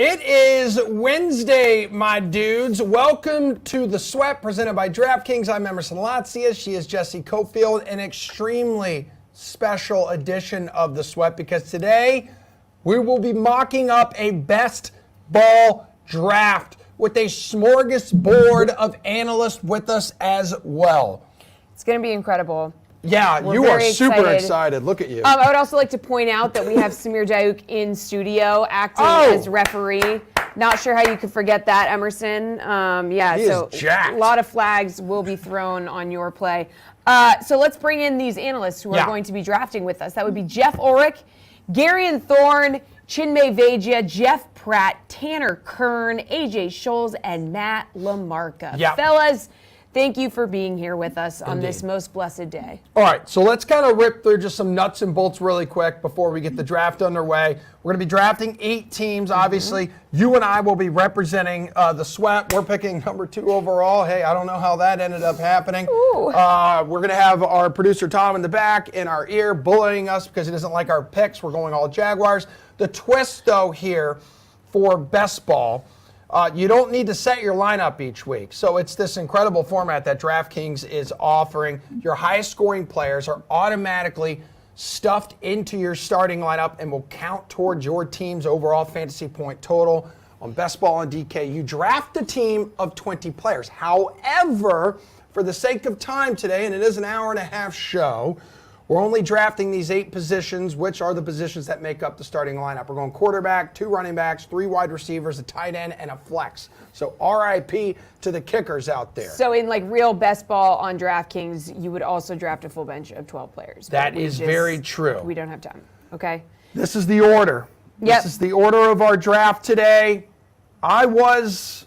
It is Wednesday, my dudes. Welcome to The Sweat, presented by DraftKings. I'm Emerson Latzia. She is Jesse Cofield. An extremely special edition of The Sweat because today we will be mocking up a best ball draft with a smorgasbord of analysts with us as well. It's going to be incredible. Yeah, you are super excited. Look at you. I would also like to point out that we have Samir Dayouk in studio acting as referee. Not sure how you could forget that, Emerson. He is jacked. A lot of flags will be thrown on your play. So let's bring in these analysts who are going to be drafting with us. That would be Jeff Ulrich, Garion Thorne, Chinmay Vaidya, Jeff Pratt, Tanner Kern, AJ Scholes, and Matt LaMarca. Yep. Fellas, thank you for being here with us on this most blessed day. All right, so let's kind of rip through just some nuts and bolts really quick before we get the draft underway. We're going to be drafting 8 teams, obviously. You and I will be representing the Sweat. We're picking number 2 overall. Hey, I don't know how that ended up happening. We're going to have our producer Tom in the back in our ear bullying us because he doesn't like our picks. We're going all Jaguars. The twist, though, here for best ball, you don't need to set your lineup each week. So it's this incredible format that DraftKings is offering. Your highest scoring players are automatically stuffed into your starting lineup and will count towards your team's overall fantasy point total. On best ball and DK, you draft a team of 20 players. However, for the sake of time today, and it is an hour-and-a-half show, we're only drafting these 8 positions, which are the positions that make up the starting lineup. We're going quarterback, 2 running backs, 3 wide receivers, a tight end, and a flex. So RIP to the kickers out there. So in like real best ball on DraftKings, you would also draft a full bench of 12 players. That is very true. We don't have time. Okay. This is the order. Yep. This is the order of our draft today. I was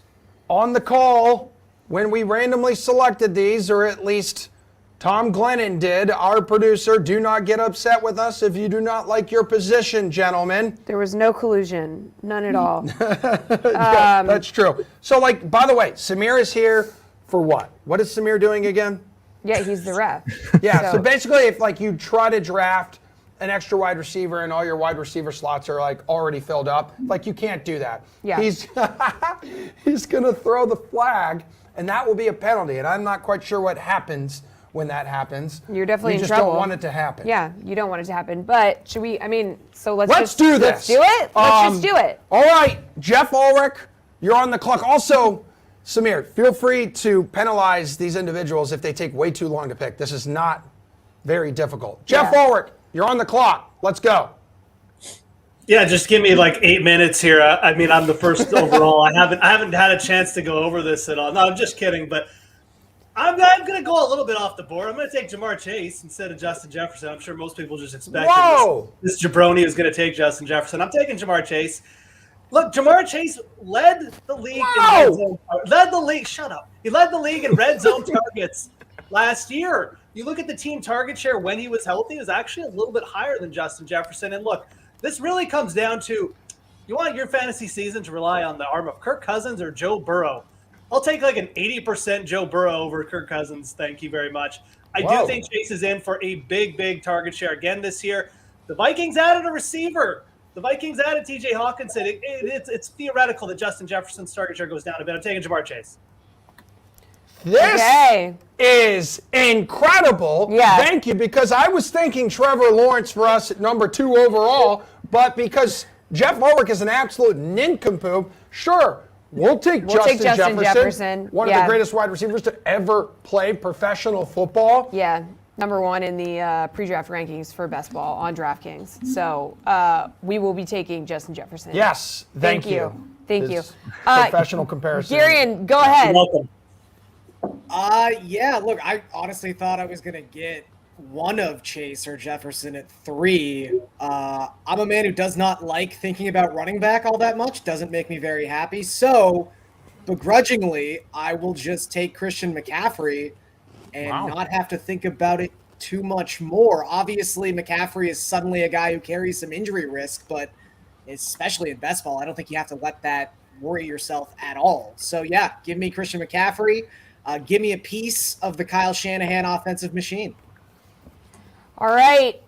on the call when we randomly selected these, or at least Tom Glennon did, our producer. Do not get upset with us if you do not like your position, gentlemen. There was no collusion, none at all. Yeah, that's true. So, like, by the way, Samir is here for what? What is Samir doing again? Yeah, he's the ref. Yeah, so basically if like you try to draft an extra wide receiver and all your wide receiver slots are like already filled up, like you can't do that. Yeah. He's going to throw the flag, and that will be a penalty, and I'm not quite sure what happens when that happens. You're definitely in trouble. You just don't want it to happen. Yeah, you don't want it to happen. But should we, so let's do this. Let's do it? Let's just do it. All right, Jeff Ulrich, you're on the clock. Also, Samir, feel free to penalize these individuals if they take way too long to pick. This is not very difficult. Jeff Ulrich, you're on the clock. Let's go. Yeah, just give me like 8 minutes here. I mean, I'm the first overall. I haven't had a chance to go over this at all. No, I'm just kidding, but I'm going to go a little bit off the board. I'm going to take Jamar Chase instead of Justin Jefferson. I'm sure most people just expected this jabroni is going to take Justin Jefferson. I'm taking Jamar Chase. Look, Jamar Chase led the league in red zone. Shut up. He led the league in red zone targets last year. You look at the team target share when he was healthy, it was actually a little bit higher than Justin Jefferson. And look, this really comes down to, you want your fantasy season to rely on the arm of Kirk Cousins or Joe Burrow. I'll take like an 80% Joe Burrow over Kirk Cousins. Thank you very much. I do think Chase is in for a big target share again this year. The Vikings added a receiver. The Vikings added TJ Hawkinson. It's theoretical that Justin Jefferson's target share goes down a bit. I'm taking Jamar Chase. This is incredible. Yeah. Thank you, because I was thinking Trevor Lawrence for us at number 2 overall, but because Jeff Ulrich is an absolute nincompoop, sure, we'll take Justin Jefferson, one of the greatest wide receivers to ever play professional football. Yeah, number 1 in the pre-draft rankings for best ball on DraftKings. So we will be taking Justin Jefferson. Yes, thank you. Thank you. Professional comparison. Garion, go ahead. You're welcome. Yeah, look, I honestly thought I was going to get one of Chase or Jefferson at 3. I'm a man who does not like thinking about running back all that much. Doesn't make me very happy. So, begrudgingly, I will just take Christian McCaffrey and not have to think about it too much more. Obviously, McCaffrey is suddenly a guy who carries some injury risk, but especially in best ball, I don't think you have to let that worry yourself at all. So, yeah, give me Christian McCaffrey. Give me a piece of the Kyle Shanahan offensive machine. All right.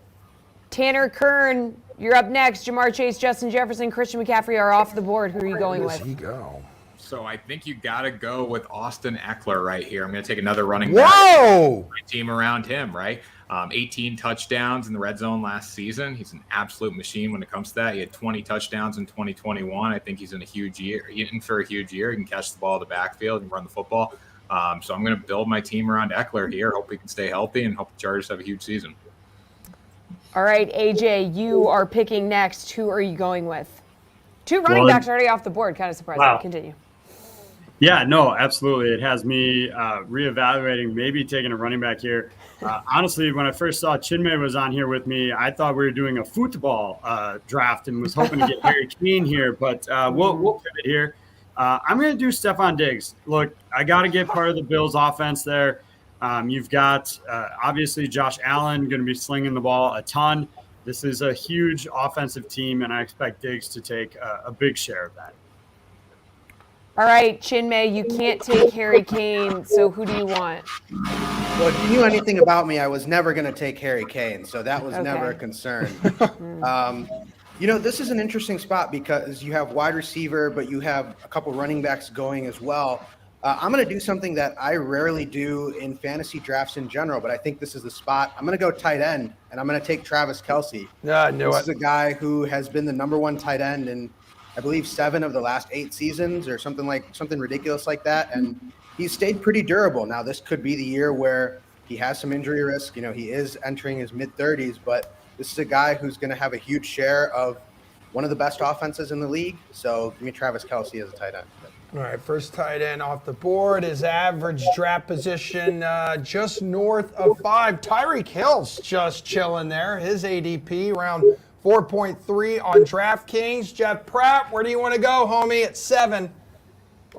Tanner Kern, you're up next. Jamar Chase, Justin Jefferson, Christian McCaffrey are off the board. Who are you going Where with? does he go? So I think you got to go with Austin Eckler right here. I'm going to take another running back. Whoa! My team around him, right? 18 touchdowns in the red zone last season. He's an absolute machine when it comes to that. He had 20 touchdowns in 2021. I think he's in a huge year. He's in for a huge year. He can catch the ball in the backfield and run the football. So I'm going to build my team around Eckler here. Hope he can stay healthy and hope the Chargers have a huge season. All right, AJ, you are picking next. Who are you going with? Two running backs already off the board. Kind of surprising. Wow. Continue. Yeah, no, absolutely. It has me reevaluating, maybe taking a running back here. Honestly, when I first saw Chinmay was on here with me, I thought we were doing a football draft and was hoping to get Harry Kane here, but we'll pivot here. I'm going to do Stephon Diggs. Look, I got to get part of the Bills offense there. You've got, obviously, Josh Allen going to be slinging the ball a ton. This is a huge offensive team, and I expect Diggs to take a big share of that. All right, Chinmay, you can't take Harry Kane, so who do you want? Well, if you knew anything about me, I was never going to take Harry Kane, so that was never a concern. This is an interesting spot because you have wide receiver, but you have a couple running backs going as well. I'm going to do something that I rarely do in fantasy drafts in general, but I think this is the spot. I'm going to go tight end, and I'm going to take Travis Kelce. Yeah, I knew This it. is a guy who has been the number one tight end in, I believe, 7 of the last 8 seasons or something ridiculous like that. And he's stayed pretty durable. Now, this could be the year where he has some injury risk. He is entering his mid-30s, but this is a guy who's going to have a huge share of one of the best offenses in the league. So give me Travis Kelce as a tight end. All right, first tight end off the board. His average draft position just north of 5. Tyreek Hill's just chilling there. His ADP around 4.3 on DraftKings. Jeff Pratt, where do you want to go, homie, at 7?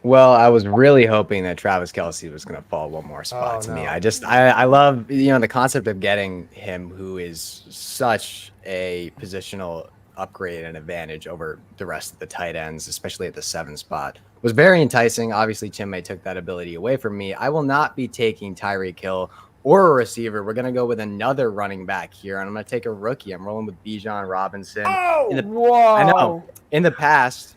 Well, I was really hoping that Travis Kelce was going to fall one more spot to me. I love, the concept of getting him, who is such a positional upgrade and advantage over the rest of the tight ends, especially at the 7 spot, was very enticing. Obviously, Chinmay took that ability away from me. I will not be taking Tyreek Hill or a receiver. We're going to go with another running back here, and I'm going to take a rookie. I'm rolling with Bijan Robinson. Whoa! I know. In the past,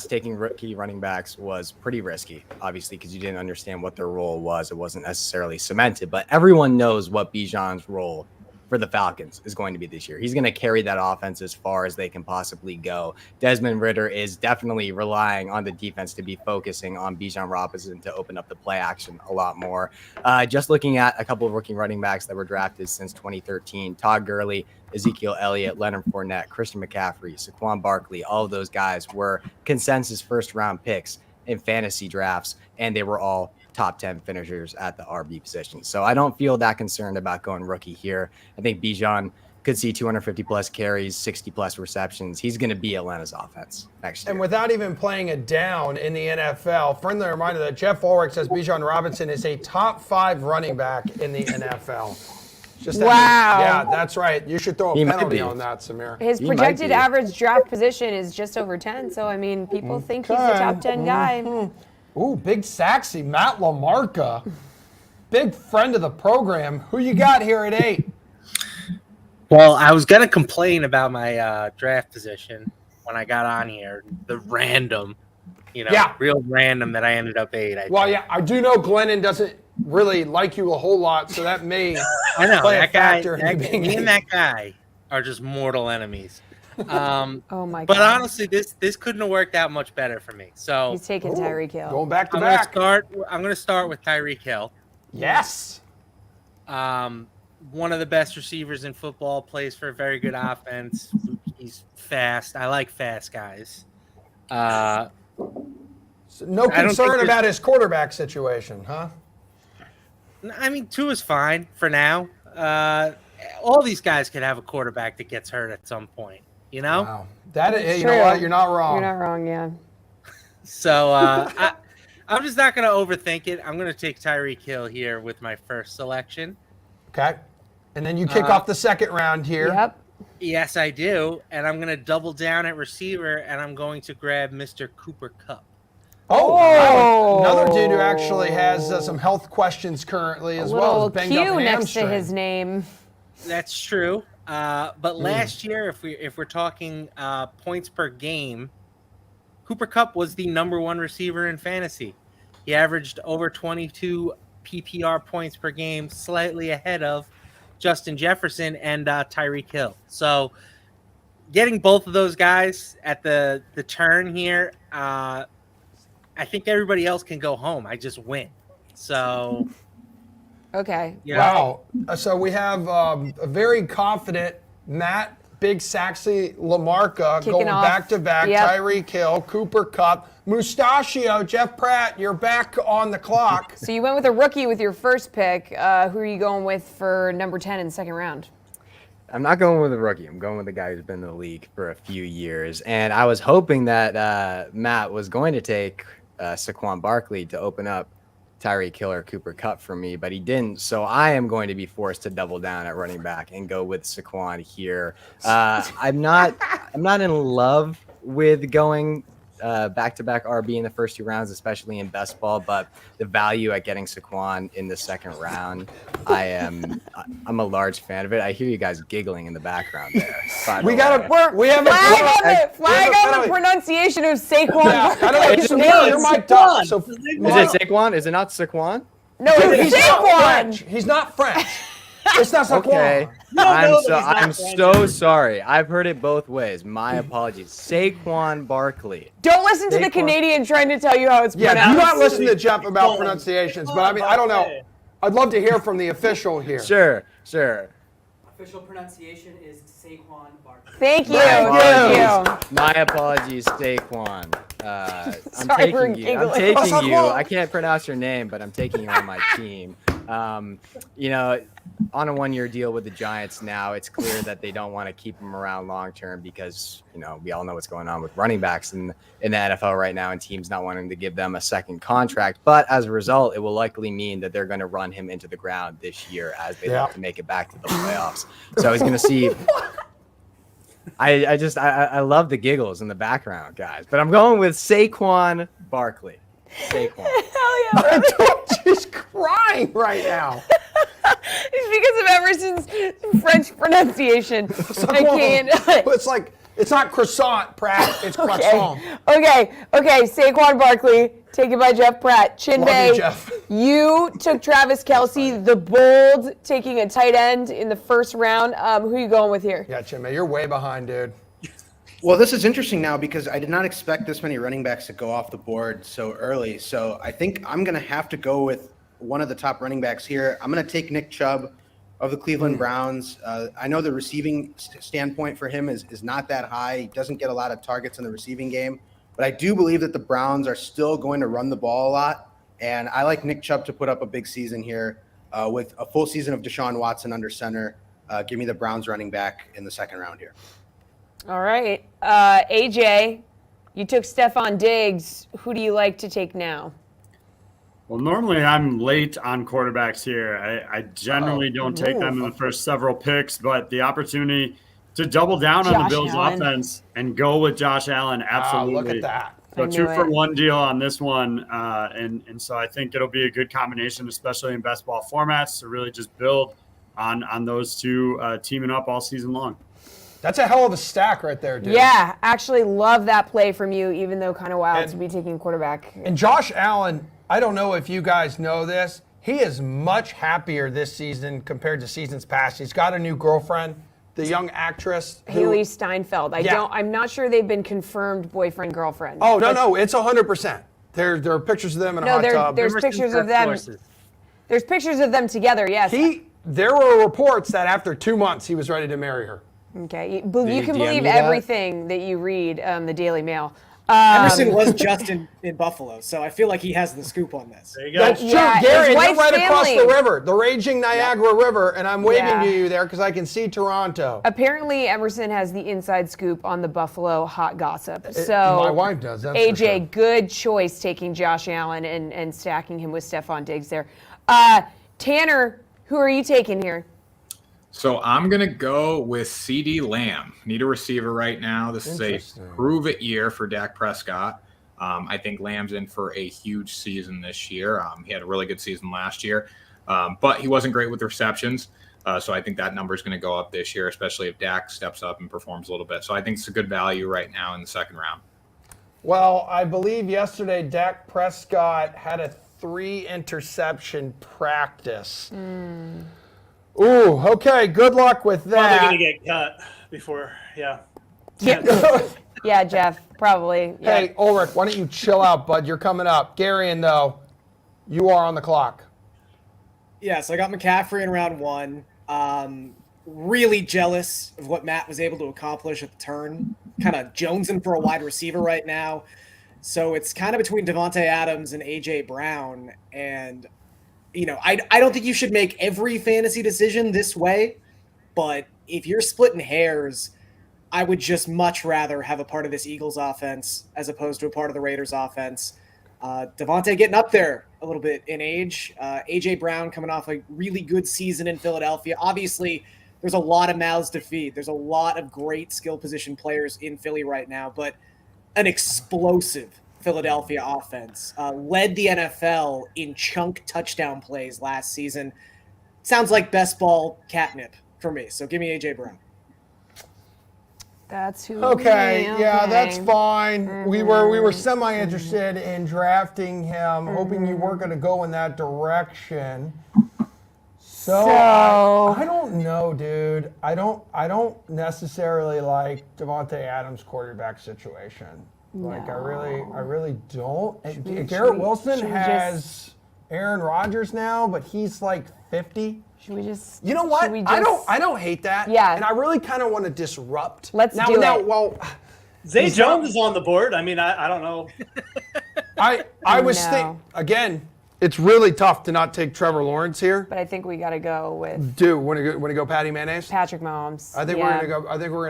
taking rookie running backs was pretty risky, obviously, because you didn't understand what their role was. It wasn't necessarily cemented, but everyone knows what Bijan's role for the Falcons is going to be this year. He's going to carry that offense as far as they can possibly go. Desmond Ridder is definitely relying on the defense to be focusing on Bijan Robinson to open up the play action a lot more. Just looking at a couple of rookie running backs that were drafted since 2013, Todd Gurley, Ezekiel Elliott, Leonard Fournette, Christian McCaffrey, Saquon Barkley, all of those guys were consensus first-round picks in fantasy drafts, and they were all top 10 finishers at the RB position. So I don't feel that concerned about going rookie here. I think Bijan could see 250 plus carries, 60 plus receptions. He's going to be Atlanta's offense next year. And without even playing it down in the NFL, friendly reminder that Jeff Ulrich says Bijan Robinson is a top 5 running back in the NFL. Wow. Yeah, that's right. You should throw a He might penalty be. on that, Samir. His He might projected be. average draft position is just over 10, so, people think he's the top 10 guy. Ooh, big Saxy, Matt LaMarca. Big friend of the program. Who you got here at 8? Well, I was going to complain about my draft position when I got on here. The random, real random that I ended up 8. I do know Glennon doesn't really like you a whole lot, so that may I know, play a that guy, factor in you being me and 8. that guy are just mortal enemies. Oh, my God. But honestly, this couldn't have worked out much better for me. So He's taking Tyreek Hill. Going back to I'm back. going to start with Tyreek Hill. Yes. One of the best receivers in football, plays for a very good offense. He's fast. I like fast guys. So no I don't concern think about his quarterback situation, huh? 2 is fine for now. All these guys could have a quarterback that gets hurt at some point, Wow. That is, you True. know what? You're not wrong. You're not wrong, yeah. So I'm just not going to overthink it. I'm going to take Tyreek Hill here with my first selection. Okay. And then you kick off the second round here. Yep. Yes, I do. And I'm going to double down at receiver, and I'm going to grab Mr. Cooper Kupp. Oh, Oh. another dude who actually has some health questions currently as well. Little As banged up Q next to hamstring. his name. That's true. But last year, if we're talking points per game, Cooper Kupp was the #1 receiver in fantasy. He averaged over 22 PPR points per game, slightly ahead of Justin Jefferson and Tyreek Hill. So getting both of those guys at the turn here, I think everybody else can go home. I just win. So Okay. Wow. So we have a very confident Matt Big Saxy Lamarca Kicking going off. back to back. Yep. Tyreek Hill, Cooper Kupp, Mustachio, Jeff Pratt. You're back on the clock. So you went with a rookie with your first pick. Who are you going with for number 10 in the second round? I'm not going with a rookie. I'm going with a guy who's been in the league for a few years. And I was hoping that Matt was going to take Saquon Barkley to open up Tyreek Hill or Cooper Kupp for me, but he didn't. So I am going to be forced to double down at running back and go with Saquon here. I'm not in love with going back-to-back RB in the first 2 rounds, especially in best ball, but the value at getting Saquon in the second round, I'm a large fan of it. I hear you guys giggling in the background there. We have a flag on the pronunciation of Saquon. Yeah, I don't know. Barkley's You're name. mic'd up. So Is it Saquon? Is it not Saquon? No, it's he's not Saquon. French. He's not French. It's not Saquon. Okay. I'm French. so sorry. I've heard it both ways. My apologies. Saquon Barkley. Don't listen to the Saquon. Canadian trying to tell you how it's Yeah, pronounced. do not listen to Jeff about pronunciations. But I mean, I don't know. I'd love to hear from the official here. Sure. Official pronunciation is Saquon Barkley. Thank you. Apologies. My apologies, Saquon. I'm Sorry, we're taking you. I'm giggling. taking you. I can't pronounce your name, but I'm taking you on my team. On a 1-year deal with the Giants now, it's clear that they don't want to keep him around long term because, we all know what's going on with running backs in the NFL right now and teams not wanting to give them a second contract. But as a result, it will likely mean that they're going to run him into the ground this year as they look to make it back to the playoffs. So he's going to see. I love the giggles in the background, guys. But I'm going with Saquon Barkley. Saquon. Hell yeah. She's crying right now. It's because of Emerson's French pronunciation. I can't. It's not croissant, Pratt. It's croissant. Okay. Saquon Barkley, taken by Jeff Pratt. Love you, Chinmay, Jeff. you took Travis Kelce, the bold, taking a tight end in the first round. Who are you going with here? Yeah, Jimmy, you're way behind, dude. Well, this is interesting now because I did not expect this many running backs to go off the board so early. So I think I'm going to have to go with one of the top running backs here. I'm going to take Nick Chubb of the Cleveland Browns. I know the receiving standpoint for him is not that high. He doesn't get a lot of targets in the receiving game. But I do believe that the Browns are still going to run the ball a lot. And I like Nick Chubb to put up a big season here with a full season of Deshaun Watson under center. Give me the Browns running back in the second round here. All right. AJ, you took Stephon Diggs. Who do you like to take now? Well, normally I'm late on quarterbacks here. I generally don't take them in the first several picks, but the opportunity to double down on the Bills offense and go with Josh Allen, absolutely. Look at that. So 2-for-1 deal on this one. And so I think it'll be a good combination, especially in best ball formats, to really just build on those two teaming up all season long. That's a hell of a stack right there, dude. Yeah, actually love that play from you, even though kind of wild to be taking quarterback. And Josh Allen, I don't know if you guys know this, he is much happier this season compared to seasons past. He's got a new girlfriend, the young actress. Haley Steinfeld. I'm not sure they've been confirmed boyfriend, girlfriend. Oh, no, it's 100%. There are pictures of them in a hot tub. There's pictures of them. There's pictures of them together, yes. There were reports that after 2 months he was ready to marry her. Okay, you can believe everything that you read the Daily Mail. Emerson was just in Buffalo, so I feel like he has the scoop on this. There you go. That's true, Yeah, Gary. his You're wife's right across family. the river, the raging Niagara River, and I'm waving Yeah. to you there because I can see Toronto. Apparently, Emerson has the inside sooop on the Buffalo hot gossip. So My wife does, that's for AJ, sure. good choice taking Josh Allen and stacking him with Stephon Diggs there. Tanner, who are you taking here? So I'm going to go with CD Lamb. Need a receiver right now. This is a prove-it year for Dak Prescott. I think Lamb's in for a huge season this year. He had a really good season last year, but he wasn't great with receptions. So I think that number is going to go up this year, especially if Dak steps up and performs a little bit. So I think it's a good value right now in the second round. Well, I believe yesterday Dak Prescott had a 3-interception practice. Ooh, okay. Good luck with Probably that. going to get cut before, yeah. Yeah, Jeff, probably. Yeah. Hey, Ulrich, why don't you chill out, bud? You're coming up. Garion, though, you are on the clock. Yeah, so I got McCaffrey in round 1. Really jealous of what Matt was able to accomplish at the turn. Kind of jonesing for a wide receiver right now. So it's kind of between Devontae Adams and A.J. Brown. And, I don't think you should make every fantasy decision this way. But if you're splitting hairs, I would just much rather have a part of this Eagles offense as opposed to a part of the Raiders offense. Devontae getting up there a little bit in age. A.J. Brown coming off a really good season in Philadelphia. Obviously, there's a lot of mouths to feed. There's a lot of great skill position players in Philly right now, but an explosive Philadelphia offense led the NFL in chunk touchdown plays last season. Sounds like best ball catnip for me. So give me A.J. Brown. That's who. Okay, yeah, that's Okay. fine. We were semi-interested in drafting him, hoping you weren't going to go in that direction. So I don't know, dude. I don't necessarily like Devontae Adams' quarterback situation. Like I really don't. And Garrett Wilson should we has Aaron Rodgers now, but he's like 50. Should we just? You know what? should we I just- don't hate that. Yeah. And I really kind of want to disrupt. Let's now, do now, it. Well, Zay Jones is on the board. I mean, I don't know. I was thinking again. It's really tough to not take Trevor Lawrence here. But I think we got to go with Dude, want to go Patty Mayonnaise? Patrick Mahomes. I think Yeah. we're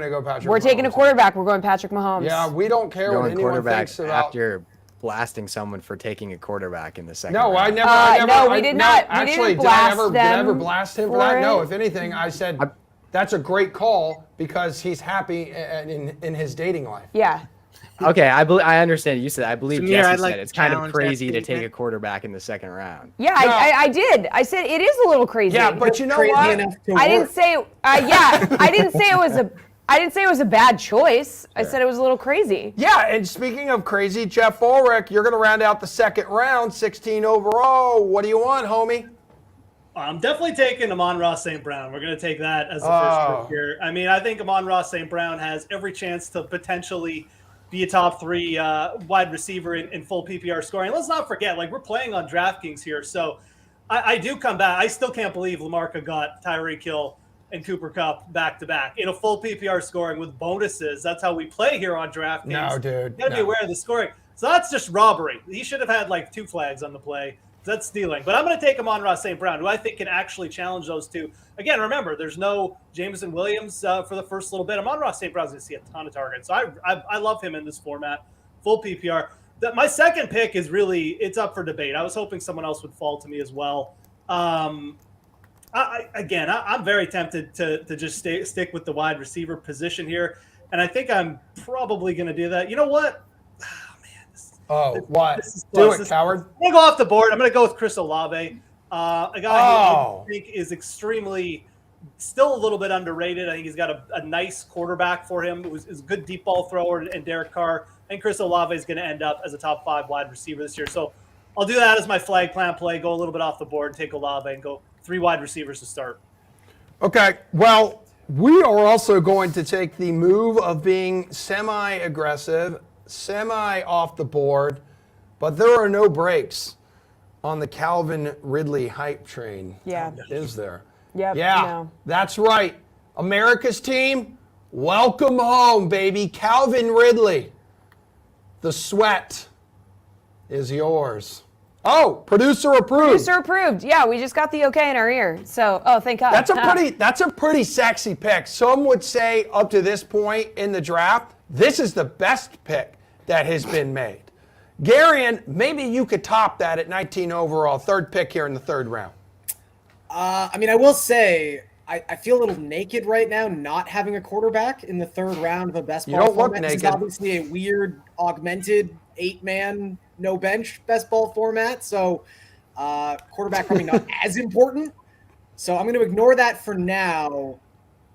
gonna go Patrick. We're taking a Mahomes. quarterback. We're going Patrick Mahomes. Yeah, we don't care what Going anyone quarterback thinks about. after blasting someone for taking a quarterback in the second No, I round. never. no, we did not. We Actually, didn't did I blast ever? Did I ever them blast him for for that? No. it. If anything, I said that's a great call because he's happy in his dating life. Yeah. Okay, I understand. You said I believe Samir, Jesse I'd like said to it's kind of challenge crazy that to take a statement. quarterback in the second round. Yeah, No. I did. I said it is a little crazy. Yeah, but you know Crazy what? enough to I didn't work. say. I didn't say it was a. I didn't say it was a bad choice. I said it was a little crazy. Yeah, and speaking of crazy, Jeff Ulrich, you're going to round out the second round, 16 overall. What do you want, homie? I'm definitely taking Amon-Ra St. Brown. We're going to take that as the first pick here. I mean, I think Amon-Ra St. Brown has every chance to potentially be a top 3 wide receiver in full PPR scoring. Let's not forget, like, we're playing on DraftKings here, so I do come back. I still can't believe Lamarca got Tyreek Hill and Cooper Kupp back-to-back in a full PPR scoring with bonuses. That's how we play here on DraftKings. No, dude, You got to be no. aware of the scoring. So that's just robbery. He should have had, like, 2 flags on the play. That's stealing. But I'm going to take Amon-Ra St. Brown, who I think can actually challenge those two. Again, remember, there's no Jameson Williams for the first little bit. Amon-Ra St. Brown's going to see a ton of targets. So I love him in this format, full PPR. My second pick is really, it's up for debate. I was hoping someone else would fall to me as well. I'm very tempted to just stick with the wide receiver position here. And I think I'm probably going to do that. You know what? Oh, what? This is Do close. it, coward. I'm going to go off the board. I'm going to go with Chris Olave, a guy who I think is extremely, still a little bit underrated. I think he's got a nice quarterback for him. Is a good deep ball thrower, and Derek Carr. And Chris Olave is going to end up as a top 5 wide receiver this year. So I'll do that as my flag plant play, go a little bit off the board, take Olave, and go 3 wide receivers to start. Okay, well, we are also going to take the move of being semi-aggressive, semi-off the board, but there are no brakes on the Calvin Ridley hype train. Yeah. Is there? Yep, Yeah, no. that's right. America's team, welcome home, baby. Calvin Ridley. The sweat is yours. Oh, producer approved. Producer approved. Yeah, we just got the okay in our ear. So, thank God. That's a pretty sexy pick. Some would say up to this point in the draft, this is the best pick that has been made. Garion, maybe you could top that at 19 overall, 3rd pick here in the 3rd round. I mean, I will say, I feel a little naked right now not having a quarterback in the 3rd round of a best You ball don't look format. This is naked. obviously a weird, augmented 8-man, no bench best ball format. So quarterback probably not as important. So I'm going to ignore that for now.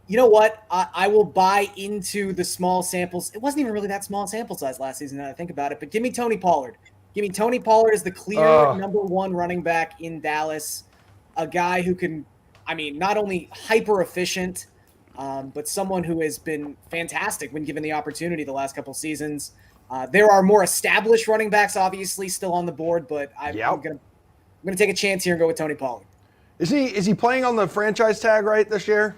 You know what? I will buy into the small samples. It wasn't even really that small sample size last season, now that I think about it. But give me Tony Pollard. Give me Tony Pollard as the clear number one running back in Dallas. A guy who can, not only hyper efficient, but someone who has been fantastic when given the opportunity the last couple seasons. There are more established running backs, obviously, still on the board, but I'm gonna take a chance here and go with Tony Pollard. Is he playing on the franchise tag right this year?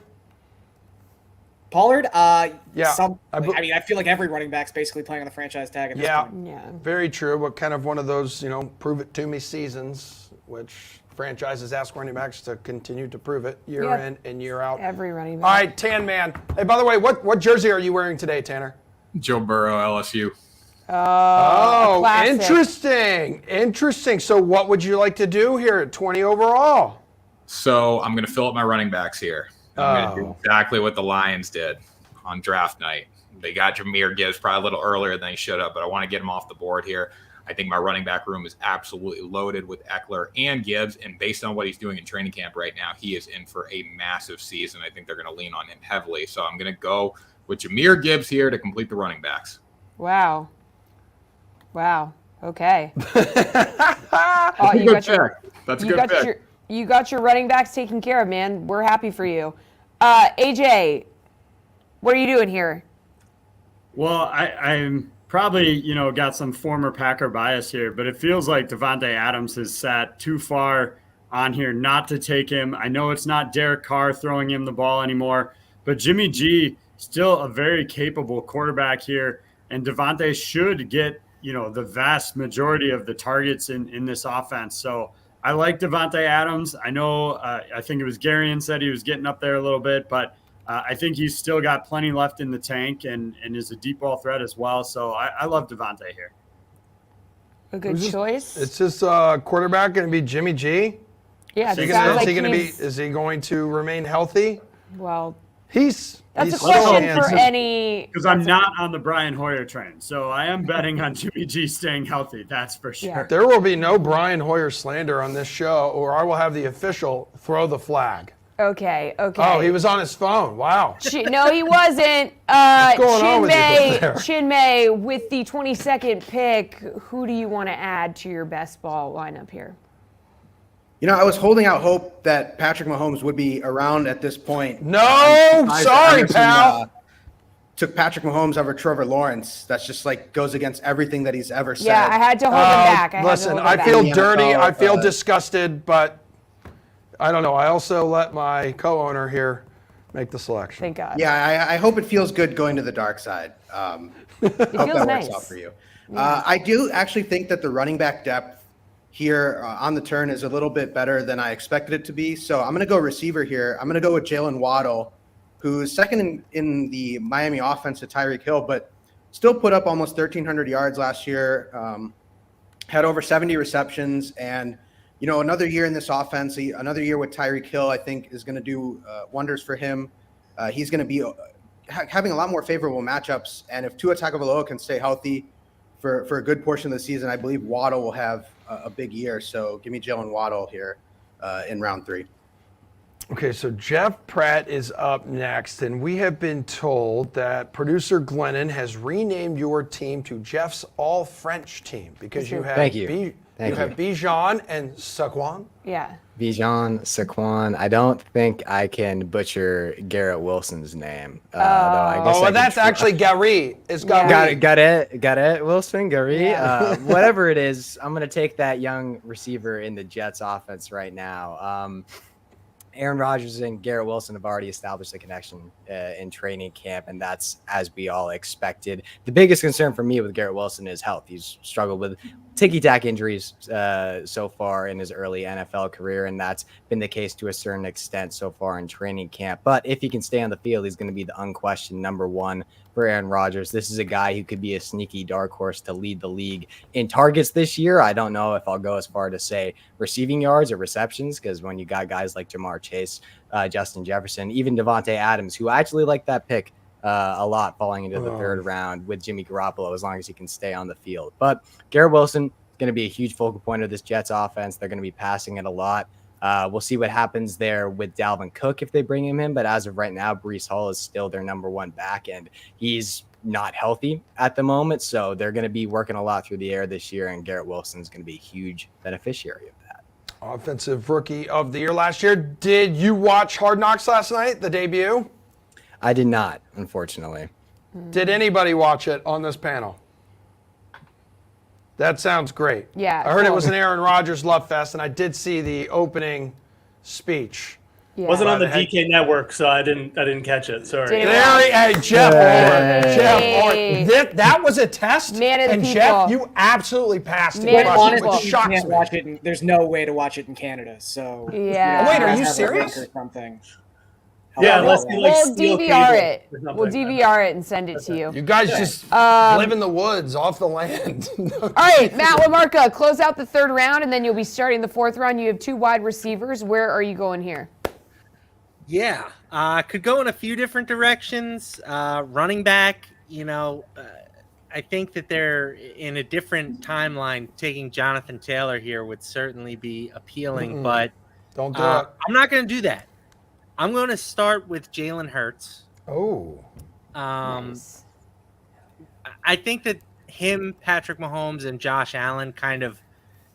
Pollard? Yeah. I feel like every running back's basically playing on the franchise tag at this point. Yeah. Very true, but kind of one of those, prove it to me seasons, which franchises ask running backs to continue to prove it year in and year out. Every running back. All right, Tan Man. Hey, by the way, what jersey are you wearing today, Tanner? Joe Burrow, LSU. Oh, classic. Interesting. So what would you like to do here at 20 overall? So I'm going to fill up my running backs here. I'm going to do exactly what the Lions did on draft night. They got Jahmyr Gibbs probably a little earlier than he should have, but I want to get him off the board here. I think my running back room is absolutely loaded with Eckler and Gibbs, and based on what he's doing in training camp right now, he is in for a massive season. I think they're going to lean on him heavily, so I'm going to go with Jahmyr Gibbs here to complete the running backs. Wow. Okay. That's a good pick. You got your running backs taken care of, man. We're happy for you. AJ, what are you doing here? Well, I'm probably, got some former Packer bias here, but it feels like Davante Adams has sat too far on here not to take him. I know it's not Derek Carr throwing him the ball anymore, but Jimmy G, still a very capable quarterback here, and Davante should get, the vast majority of the targets in this offense. So I like Davante Adams. I know, I think it was Garion said he was getting up there a little bit, but I think he's still got plenty left in the tank and is a deep ball threat as well. So I love Davante here. A good choice. It's this quarterback going to be Jimmy G? Yeah, Is he going to remain healthy? Well, that's a question for any. Because I'm not on the Brian Hoyer train, so I am betting on Jimmy G staying healthy. That's for sure. Yeah. There will be no Brian Hoyer slander on this show, or I will have the official throw the flag. Okay. Oh, he was on his phone. Wow. No, he wasn't. What's going on with you there? Chinmay, with the 22nd pick, who do you want to add to your best ball lineup here? I was holding out hope that Patrick Mahomes would be around at this point. No, sorry, pal. Took Patrick Mahomes over Trevor Lawrence. That's just goes against everything that he's ever said. Yeah, I had to hold him back. I feel dirty. I feel disgusted, but I don't know. I also let my co-owner here make the selection. Thank God. Yeah, I hope it feels good going to the dark side. It hope feels that nice. works out for you. I do actually think that the running back depth here on the turn is a little bit better than I expected it to be. So I'm going to go receiver here. I'm going to go with Jalen Waddle, who's second in the Miami offense to Tyreek Hill, but still put up almost 1,300 yards last year, had over 70 receptions, and another year in this offense, another year with Tyreek Hill, I think is going to do wonders for him. He's going to be having a lot more favorable matchups, and if Tua Tagovailoa can stay healthy for a good portion of the season, I believe Waddle will have a big year. So give me Jalen Waddle here in round 3. Okay, so Jeff Pratt is up next, and we have been told that producer Glennon has renamed your team to Jeff's All-French team because you have Bijan and Saquon. Yeah. Bijan, Saquon. I don't think I can butcher Garrett Wilson's name. That's actually Gary. It's Gary. Got it. Wilson, Gary. Yeah. Whatever it is, I'm going to take that young receiver in the Jets offense right now. Aaron Rodgers and Garrett Wilson have already established a connection in training camp, and that's as we all expected. The biggest concern for me with Garrett Wilson is health. He's struggled with ticky-tack injuries so far in his early NFL career, and that's been the case to a certain extent so far in training camp. But if he can stay on the field, he's going to be the unquestioned number one for Aaron Rodgers. This is a guy who could be a sneaky dark horse to lead the league in targets this year. I don't know if I'll go as far to say receiving yards or receptions, because when you got guys like Jamar Chase, Justin Jefferson, even Davante Adams, who I actually like that pick a lot falling into the third round with Jimmy Garoppolo, as long as he can stay on the field. But Garrett Wilson is going to be a huge focal point of this Jets offense. They're going to be passing it a lot. We'll see what happens there with Dalvin Cook if they bring him in. But as of right now, Breece Hall is still their number one back, and he's not healthy at the moment. So they're going to be working a lot through the air this year, and Garrett Wilson's going to be a huge beneficiary of that. Offensive Rookie of the Year last year. Did you watch Hard Knocks last night, the debut? I did not, unfortunately. Did anybody watch it on this panel? That sounds great. Yeah, I heard it cool. was an Aaron Rodgers love fest, and I did see the opening speech. Yeah. Wasn't on the By the DK network, so I didn't catch it. Sorry. Didn't Hey, Jeff Orr. Jeff Hey. Orr. That was a test. Man of the and people. Jeff, you absolutely passed it. Man of the Rusty, people. which You shocks can't me. watch it. There's no way to watch it in Canada. So Yeah. Wait, are have you a serious? link or something. Yeah, However, unless you like We'll steal DVR cable it. or something. We'll DVR it and send it to you. You guys just live in the woods, off the land. All right, Matt LaMarca, close out the third round, and then you'll be starting the fourth round. You have 2 wide receivers. Where are you going here? Yeah, could go in a few different directions. Running back, I think that they're in a different timeline. Taking Jonathan Taylor here would certainly be appealing, but Don't do it. I'm not going to do that. I'm going to start with Jalen Hurts. Oh. Nice. I think that him, Patrick Mahomes, and Josh Allen kind of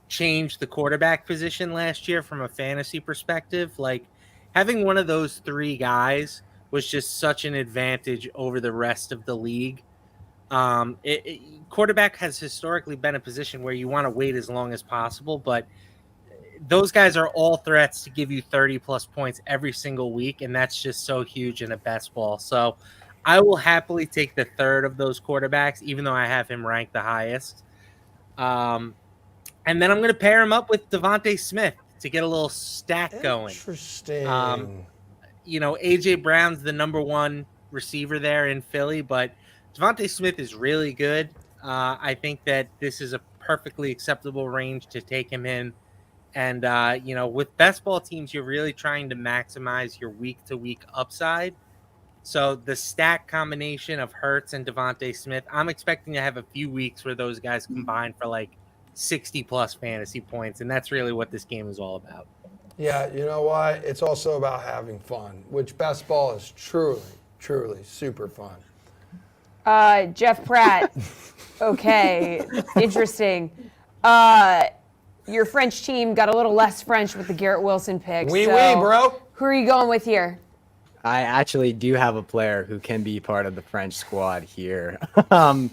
changed the quarterback position last year from a fantasy perspective. Like, having one of those 3 guys was just such an advantage over the rest of the league. Quarterback has historically been a position where you want to wait as long as possible, but those guys are all threats to give you 30-plus points every single week, and that's just so huge in a best ball. So I will happily take the third of those quarterbacks, even though I have him ranked the highest. And then I'm going to pair him up with Devontae Smith to get a little stack going. Interesting. A.J. Brown's the number 1 receiver there in Philly, but Devontae Smith is really good. I think that this is a perfectly acceptable range to take him in. And, with best ball teams, you're really trying to maximize your week-to-week upside. So the stack combination of Hurts and Devontae Smith, I'm expecting to have a few weeks where those guys combine for like 60-plus fantasy points, and that's really what this game is all about. Yeah, you know what? It's also about having fun, which best ball is truly, truly super fun. Jeff Pratt. Okay, interesting. Your French team got a little less French with the Garrett Wilson pick. Oui, so oui, bro. Who are you going with here? I actually do have a player who can be part of the French squad here. I've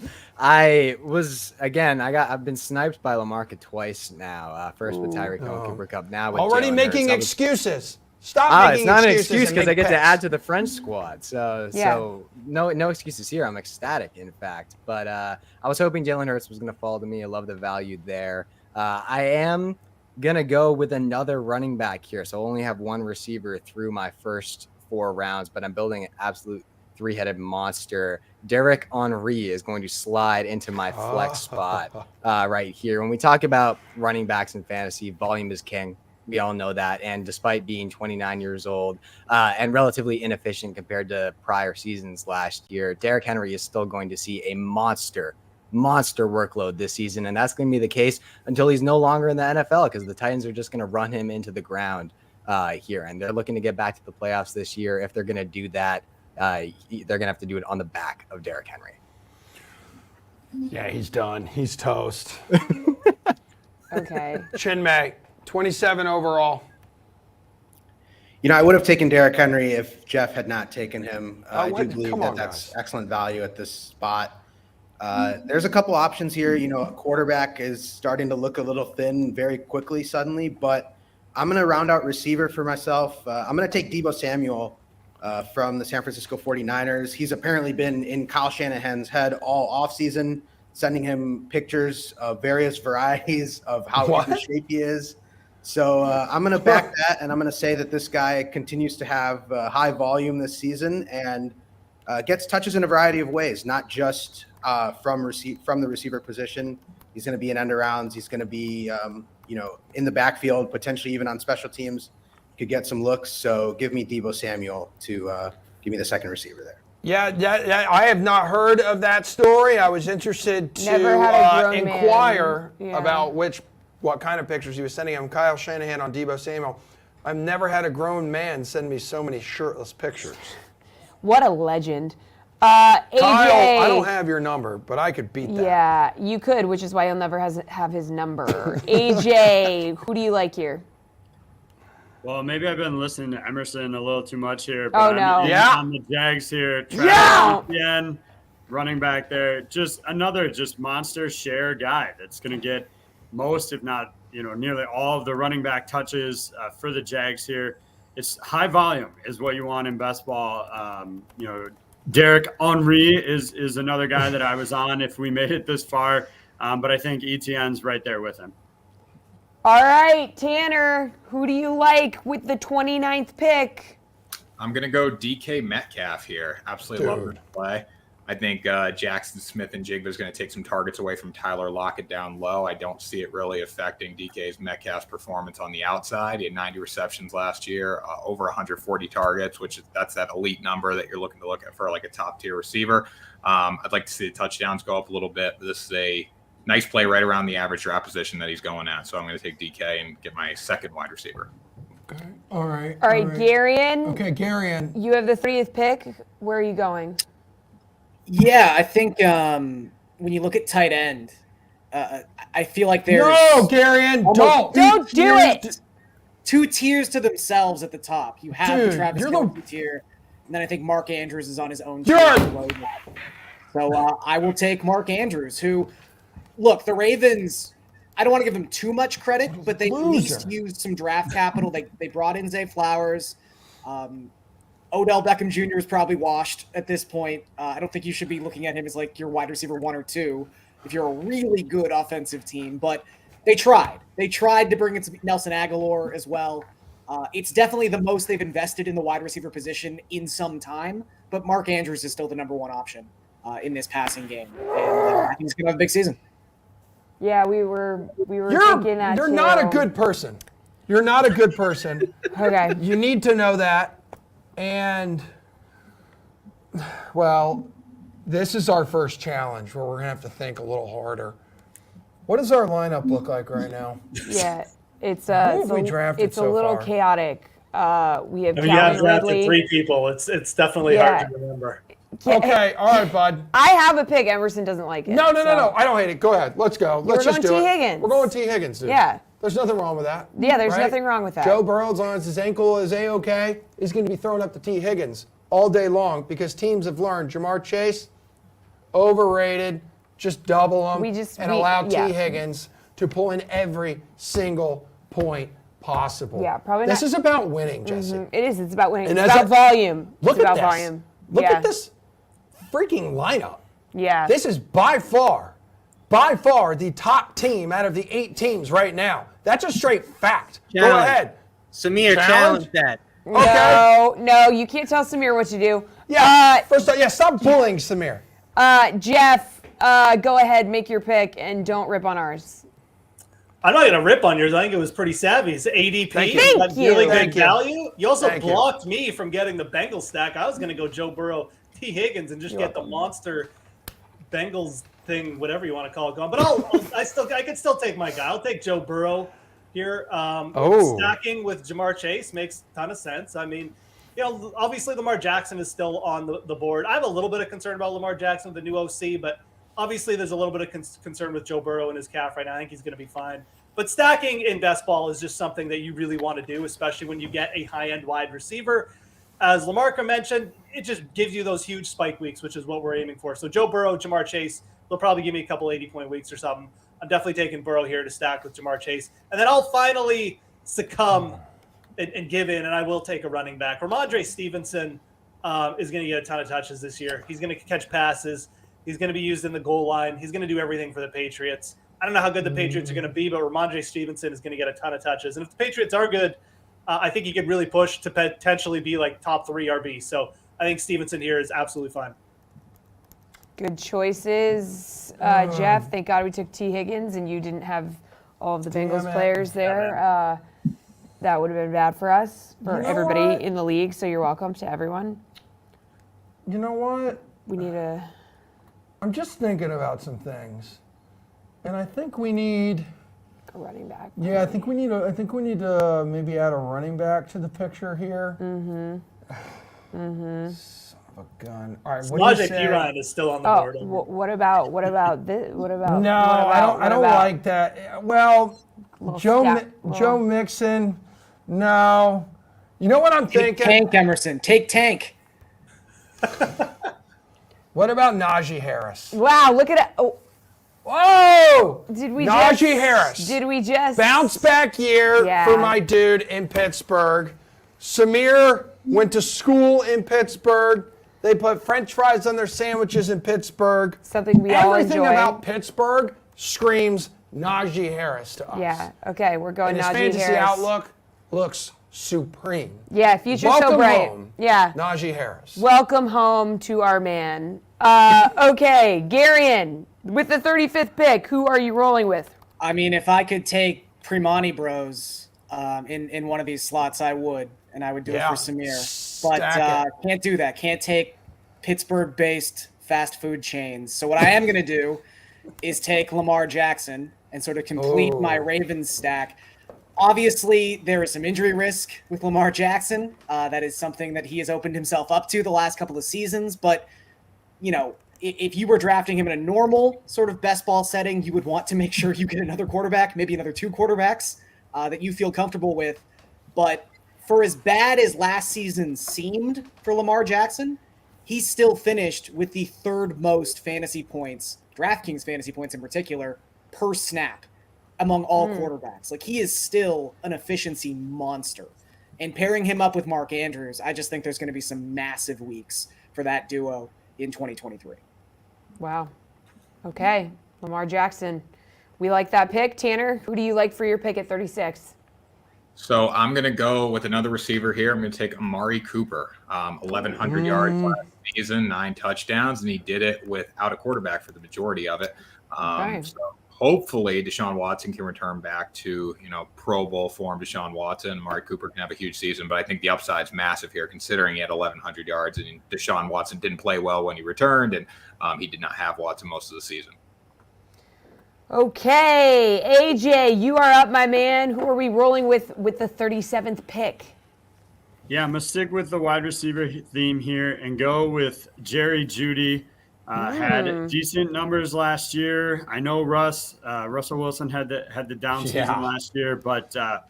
been sniped by LaMarca twice now. First with Tyreek Hill, Cooper Cup. Now with Already Jalen making Hurts. excuses. Stop making It's not an excuses excuse and because I make get to picks. add to the French squad. So Yeah. no excuses here. I'm ecstatic, in fact. But I was hoping Jalen Hurts was going to fall to me. I love the value there. I am going to go with another running back here. So I only have 1 receiver through my first 4 rounds, but I'm building an absolute 3-headed monster. Derek Henry is going to slide into my flex spot right here. When we talk about running backs in fantasy, volume is king. We all know that. And despite being 29 years old and relatively inefficient compared to prior seasons last year, Derrick Henry is still going to see a monster workload this season. And that's going to be the case until he's no longer in the NFL, because the Titans are just going to run him into the ground here. And they're looking to get back to the playoffs this year. If they're going to do that, they're going to have to do it on the back of Derrick Henry. Yeah, he's done. He's toast. Okay. Chinmay, 27 overall. I would have taken Derrick Henry if Jeff had not taken him. I do what? believe Come that on, that's guys. excellent value at this spot. There's a couple options here. A quarterback is starting to look a little thin very quickly suddenly, but I'm going to round out receiver for myself. I'm going to take Deebo Samuel from the San Francisco 49ers. He's apparently been in Kyle Shanahan's head all offseason, sending him pictures of various varieties of how in shape he is. So I'm going to back that, and I'm going to say that this guy continues to have high volume this season and gets touches in a variety of ways, not just from the receiver position. He's going to be in end arounds. He's going to be in the backfield, potentially even on special teams. Could get some looks. So give me Deebo Samuel to give me the second receiver there. Yeah, I have not heard of that story. I was interested Never had a to grown man. inquire Yeah. about what kind of pictures he was sending him. Kyle Shanahan on Deebo Samuel. I've never had a grown man send me so many shirtless pictures. What a legend. AJ, Kyle, I don't have your number, but I could beat that. Yeah, you could, which is why you'll never have his number. AJ, who do you like here? Well, maybe I've been listening to Emerson a little too much here. But Oh, no. I'm the Jags here. Yeah! Etienne, running back there. Just another monster share guy that's going to get most, if not, nearly all of the running back touches for the Jags here. It's high volume is what you want in best ball. Derek Henry is another guy that I was on if we made it this far. But I think Etienne's right there with him. All right, Tanner, who do you like with the 29th pick? I'm going to go DK Metcalf here. Absolutely love him to play. I think Jackson Smith and Jigba is going to take some targets away from Tyler Lockett down low. I don't see it really affecting DK's Metcalf's performance on the outside. He had 90 receptions last year, over 140 targets, that's that elite number that you're looking to look at for like a top tier receiver. I'd like to see the touchdowns go up a little bit. This is a nice play right around the average draft position that he's going at. So I'm going to take DK and get my second wide receiver. Okay. All right. All right, Garion. Okay, Garion. You have the 30th pick. Where are you going? Yeah, I think when you look at tight end, I feel like there's No, Garion, Don't do it. two tiers to themselves at the top. You have Dude, the Travis you're Kelce tier, and then I think Mark Andrews is on his own Dude. tier below that. So I will take Mark Andrews, who, look, the Ravens, I don't want to give them too much credit, but they at least used some draft capital. They brought in Zay Flowers. Odell Beckham Jr. is probably washed at this point. I don't think you should be looking at him as like your wide receiver 1 or 2 if you're a really good offensive team. But they tried. They tried to bring in some Nelson Aguilar as well. It's definitely the most they've invested in the wide receiver position in some time. But Mark Andrews is still the number 1 option in this passing game, and I think he's going to have a big season. Yeah, we were thinking that You're too. not a good person. You're not a good person. Okay. You need to know that. And, well, this is our first challenge where we're going to have to think a little harder. What does our lineup look like right now? Yeah, it's Who have we drafted it's a so little far? chaotic. We have I mean, you have Calvin drafted Ridley. 3 people. It's definitely hard to remember. Okay, all right, bud. I have a pick. Emerson doesn't like it. No. so- I don't hate it. Go ahead. Let's go. Let's We're just going do T. it. Higgins. We're going T. Higgins, dude. Yeah. There's nothing wrong with that. Yeah, there's right? nothing wrong with that. Joe Burrow, as long as his ankle is A-okay, he's going to be throwing up to T. Higgins all day long because teams have learned Jamar Chase, overrated, just double him and allow T. Higgins to pull in every single point possible. Yeah, probably This not. is about winning, Jesse. It is. It's about winning. And It's as about volume. Look it's at about this. volume. Look Yeah. at this freaking lineup. Yeah. This is by far the top team out of the 8 teams right now. That's a straight fact. Go Challenge. ahead. Samir, challenge that. Okay. No, you can't tell Samir what to do. Yeah. First off, stop bullying Samir. Jeff, go ahead, make your pick, and don't rip on ours. I'm not going to rip on yours. I think it was pretty savvy. It's ADP. Thank you. That's really Thank good you. value. You also Thank you. blocked me from getting the Bengals stack. I was going to go Joe Burrow, T. Higgins, and just get the monster Bengals thing, whatever you want to call it, going. But I could still take my guy. I'll take Joe Burrow here. Stacking with Jamar Chase makes a ton of sense. I mean, obviously Lamar Jackson is still on the board. I have a little bit of concern about Lamar Jackson, the new OC, but obviously there's a little bit of concern with Joe Burrow and his calf right now. I think he's going to be fine. But stacking in best ball is just something that you really want to do, especially when you get a high-end wide receiver. As Lamarca mentioned, it just gives you those huge spike weeks, which is what we're aiming for. So Joe Burrow, Jamar Chase, they'll probably give me a couple 80-point weeks or something. I'm definitely taking Burrow here to stack with Jamar Chase. And then I'll finally succumb and give in, and I will take a running back. Ramondre Stevenson is going to get a ton of touches this year. He's going to catch passes. He's going to be used in the goal line. He's going to do everything for the Patriots. I don't know how good the Patriots are going to be, but Ramondre Stevenson is going to get a ton of touches. And if the Patriots are good, I think he could really push to potentially be like top 3 RB. So I think Stevenson here is absolutely fine. Good choices, Jeff. Thank God we took T. Higgins and you didn't have all of the Bengals players there. That would have been bad for us, for everybody in the league. So you're welcome to everyone. You know what? We need a... I'm just thinking about some things. And I think we need A running back. Yeah, I think we need to maybe add a running back to the picture here. Son of a gun. All right, what do you Samaje say? Perine is still on the Oh, board. what about this? What about? No, I don't like that. Well, Joe Mixon. No. You know what I'm Take thinking? Tank, Emerson. Take Tank. What about Najee Harris? Wow, look at it. Oh, Whoa! did we Najee Harris. Did we just Bounce back year Yeah. for my dude in Pittsburgh. Samir went to school in Pittsburgh. They put French fries on their sandwiches in Pittsburgh. Something we all Everything enjoy. about Pittsburgh screams Najee Harris to us. Yeah. Okay, we're going And his Najee fantasy Harris. outlook looks supreme. Yeah, future's Welcome so bright. home, Yeah. Najee Harris. Welcome home to our man. Okay, Garion, with the 35th pick, who are you rolling with? I mean, if I could take Primani Bros in one of these slots, I would, and I would do it for Samir. But Stack it. can't do that. Can't take Pittsburgh-based fast food chains. So what I am going to do is take Lamar Jackson and sort of complete my Ravens stack. Obviously, there is some injury risk with Lamar Jackson. That is something that he has opened himself up to the last couple of seasons. But, you know, if you were drafting him in a normal sort of best ball setting, you would want to make sure you get another quarterback, maybe another two quarterbacks that you feel comfortable with. But for as bad as last season seemed for Lamar Jackson, he still finished with the third most fantasy points, DraftKings fantasy points in particular, per snap among all quarterbacks. Like, he is still an efficiency monster. And pairing him up with Mark Andrews, I just think there's going to be some massive weeks for that duo in 2023. Wow. Okay, Lamar Jackson. We like that pick. Tanner, who do you like for your pick at 36? So I'm going to go with another receiver here. I'm going to take Amari Cooper, 1,100 yards last season, 9 touchdowns, and he did it without a quarterback for the majority of it. So hopefully Deshaun Watson can return back to, Pro Bowl form Deshaun Watson. Amari Cooper can have a huge season, but I think the upside's massive here considering he had 1,100 yards and Deshaun Watson didn't play well when he returned, and he did not have Watson most of the season. Okay, AJ, you are up, my man. Who are we rolling with the 37th pick? Yeah, I'm going to stick with the wide receiver theme here and go with Jerry Jeudy. Had decent numbers last year. I know Russell Wilson had the down season last year, but I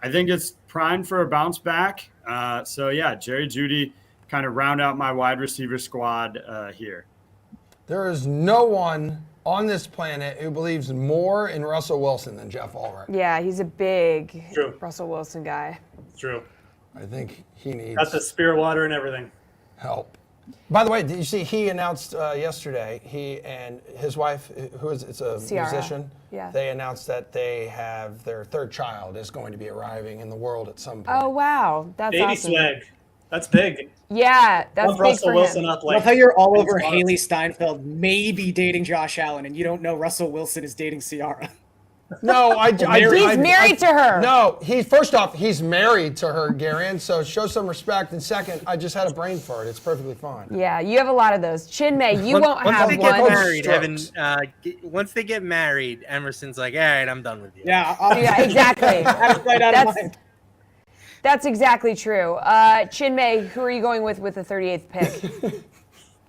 think it's primed for a bounce back. Jerry Jeudy kind of round out my wide receiver squad here. There is no one on this planet who believes more in Russell Wilson than Jeff Ulrich. Yeah, he's a big True. Russell Wilson guy. True. I think he needs Got the spirit water and everything. help. By the way, did you see he announced yesterday, he and his wife, it's a Ciara. musician, Yeah. they announced that they have their third child is going to be arriving in the world at some point. Oh, wow. That's Baby awesome. swag. That's big. Yeah, that's Love big Russell for Wilson him. up I like love how you're all over Spots. Haley Steinfeld maybe dating Josh Allen, and you don't know Russell Wilson is dating Ciara. No, He's married to her. No, first off, he's married to her, Garion, so show some respect. And second, I just had a brain fart. It's perfectly fine. Yeah, you have a lot of those. Chinmay, you won't Once have they one. get married, Strokes. once they get married, Emerson's like, all right, I'm done with you. Yeah, Yeah, exactly. right out of mind. That's exactly true. Chinmay, who are you going with the 38th pick?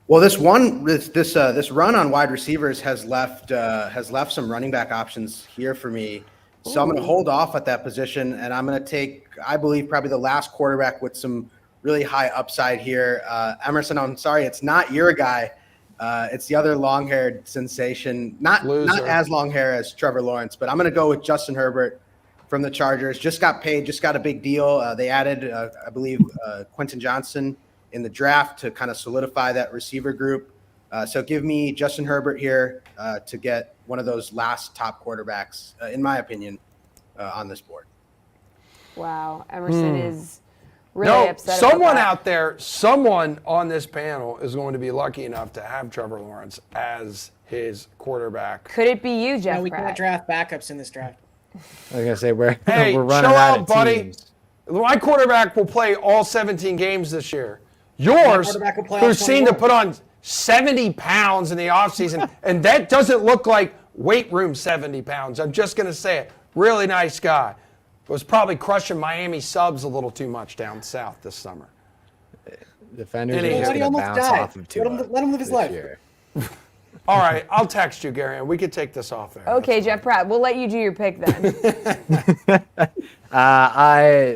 Well, this run on wide receivers has left some running back options here for me. So I'm going to hold off at that position, and I'm going to take, I believe, probably the last quarterback with some really high upside here. Emerson, I'm sorry, it's not your guy. It's the other long-haired sensation, not as long hair as Trevor Lawrence, but I'm going to go with Justin Herbert from the Chargers. Just got paid, just got a big deal. They added, I believe, Quentin Johnson in the draft to kind of solidify that receiver group. So give me Justin Herbert here to get one of those last top quarterbacks, in my opinion, on this board. Wow, Emerson is really upset about someone that. out there, someone on this panel is going to be lucky enough to have Trevor Lawrence as his quarterback. Could it be you, Jeff No, we can't Pratt? draft backups in this draft. I was gonna say we're Hey, we're running chill out out, of buddy. teams. My quarterback will play all 17 games this year. Yours, quarterback will play all who seemed to 21. put on 70 pounds in the offseason, and that doesn't look like weight room 70 pounds. I'm just going to say it. Really nice guy. Was probably crushing Miami subs a little too much down south this summer. Defenders Anyway, are just Why do you going to almost bounce die? off of Tua. Let him live his this life. year. All right, I'll text you, Gary, and we could take this off there. Okay, Jeff Pratt, we'll let you do your pick then.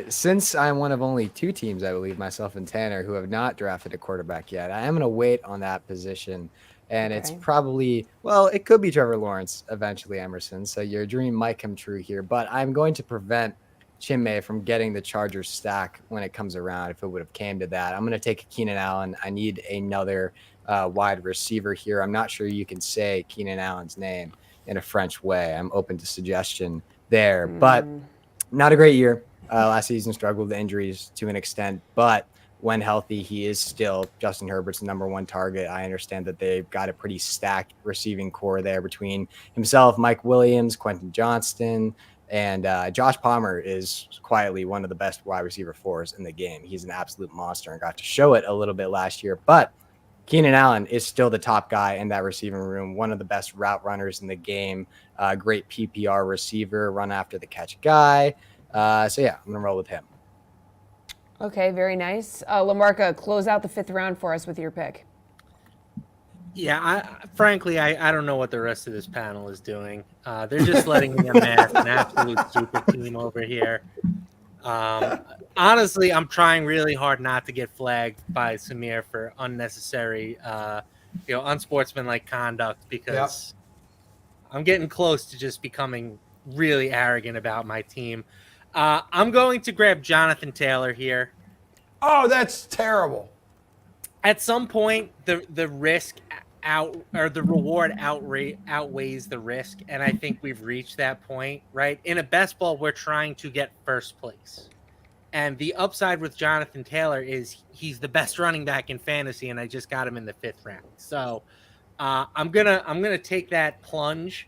Since I'm one of only 2 teams, I believe, myself and Tanner, who have not drafted a quarterback yet, I am going to wait on that position. And it's Okay. probably, well, it could be Trevor Lawrence eventually, Emerson. So your dream might come true here. But I'm going to prevent Chinmay from getting the Chargers stack when it comes around, if it would have came to that. I'm going to take Keenan Allen. I need another wide receiver here. I'm not sure you can say Keenan Allen's name in a French way. I'm open to suggestion there. But not a great year. Last season struggled with injuries to an extent, but when healthy, he is still Justin Herbert's number 1 target. I understand that they've got a pretty stacked receiving core there between himself, Mike Williams, Quentin Johnston, and Josh Palmer is quietly one of the best wide receiver 4s in the game. He's an absolute monster and got to show it a little bit last year, but Keenan Allen is still the top guy in that receiving room, one of the best route runners in the game, great PPR receiver, run after the catch guy. So yeah, I'm going to roll with him. Okay, very nice. Lamarca, close out the 5th round for us with your pick. Yeah, frankly, I don't know what the rest of this panel is doing. They're just letting me amass an absolute super team over here. Honestly, I'm trying really hard not to get flagged by Samir for unnecessary, unsportsmanlike conduct, because I'm getting close to just becoming really arrogant about my team. I'm going to grab Jonathan Taylor here. Oh, that's terrible. At some point, the risk the reward outweighs the risk, and I think we've reached that point, right? In a best ball, we're trying to get first place, and the upside with Jonathan Taylor is he's the best running back in fantasy, and I just got him in the 5th round. So I'm gonna take that plunge,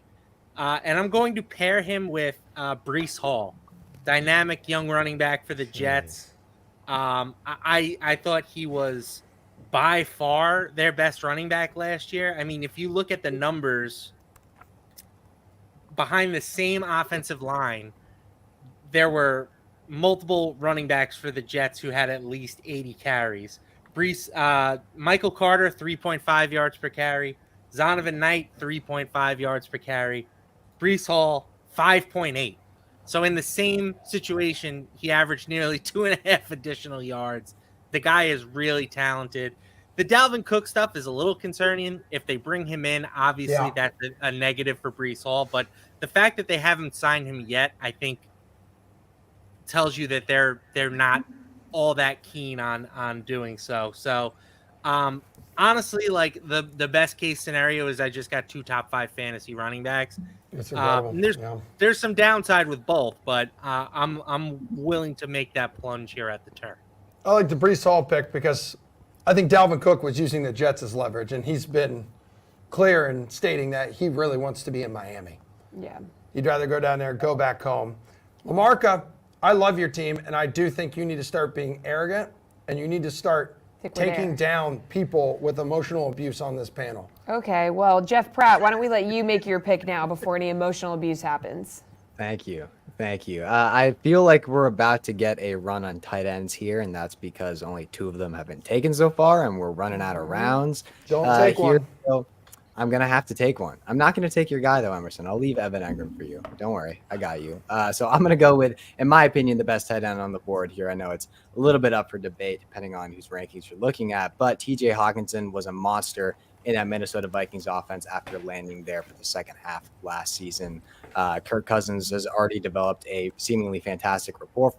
and I'm going to pair him with Breece Hall, dynamic young running back for the Jets. I thought he was by far their best running back last year. I mean, if you look at the numbers behind the same offensive line, there were multiple running backs for the Jets who had at least 80 carries. Michael Carter, 3.5 yards per carry. Zonovan Knight, 3.5 yards per carry. Breece Hall, 5.8. So in the same situation, he averaged nearly 2.5 additional yards. The guy is really talented. The Dalvin Cook stuff is a little concerning. If they bring him in, obviously that's a negative for Breece Hall. But the fact that they haven't signed him yet, I think, tells you that they're not all that keen on doing so. So, honestly, like the best case scenario is I just got 2 top 5 fantasy running backs. And there's some downside with both, but I'm willing to make that plunge here at the turn. I like the Breece Hall pick because I think Dalvin Cook was using the Jets as leverage, and he's been clear in stating that he really wants to be in Miami. Yeah. He'd rather go down there, go back home. Lamarca, I love your team, and I do think you need to start being arrogant, and you need to start taking down people with emotional abuse on this panel. Okay, well, Jeff Pratt, why don't we let you make your pick now before any emotional abuse happens? Thank you. I feel like we're about to get a run on tight ends here, and that's because only 2 of them have been taken so far, and we're running out of rounds. Don't take one. So I'm going to have to take one. I'm not going to take your guy, though, Emerson. I'll leave Evan Engram for you. Don't worry. I got you. So I'm going to go with, in my opinion, the best tight end on the board here. I know it's a little bit up for debate depending on whose rankings you're looking at, but TJ Hawkinson was a monster in that Minnesota Vikings offense after landing there for the second half of last season. Kirk Cousins has already developed a seemingly fantastic rapport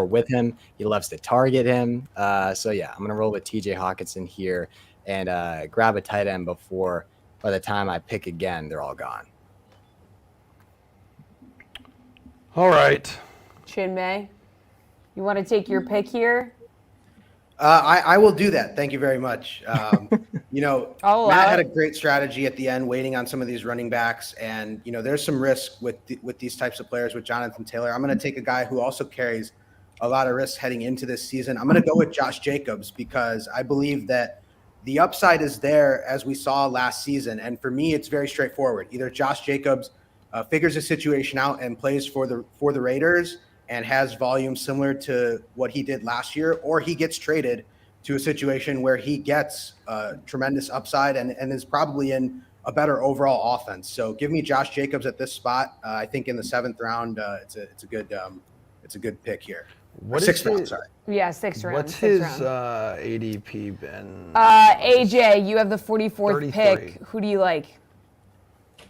with him. He loves to target him. So yeah, I'm going to roll with TJ Hawkinson here and grab a tight end before, by the time I pick again, they're all gone. All right. Chinmay, you want to take your pick here? I will do that. Thank you very much. Matt had a great strategy at the end, waiting on some of these running backs. And, there's some risk with these types of players with Jonathan Taylor. I'm going to take a guy who also carries a lot of risk heading into this season. I'm going to go with Josh Jacobs because I believe that the upside is there as we saw last season. And for me, it's very straightforward. Either Josh Jacobs figures the situation out and plays for the Raiders and has volume similar to what he did last year, or he gets traded to a situation where he gets tremendous upside and is probably in a better overall offense. So give me Josh Jacobs at this spot. I think in the 7th round, it's a good pick here. What is 6th round, his- sorry. Yeah, 6th round. What's 6th his round. ADP been? AJ, you have the 44th 33. pick. Who do you like?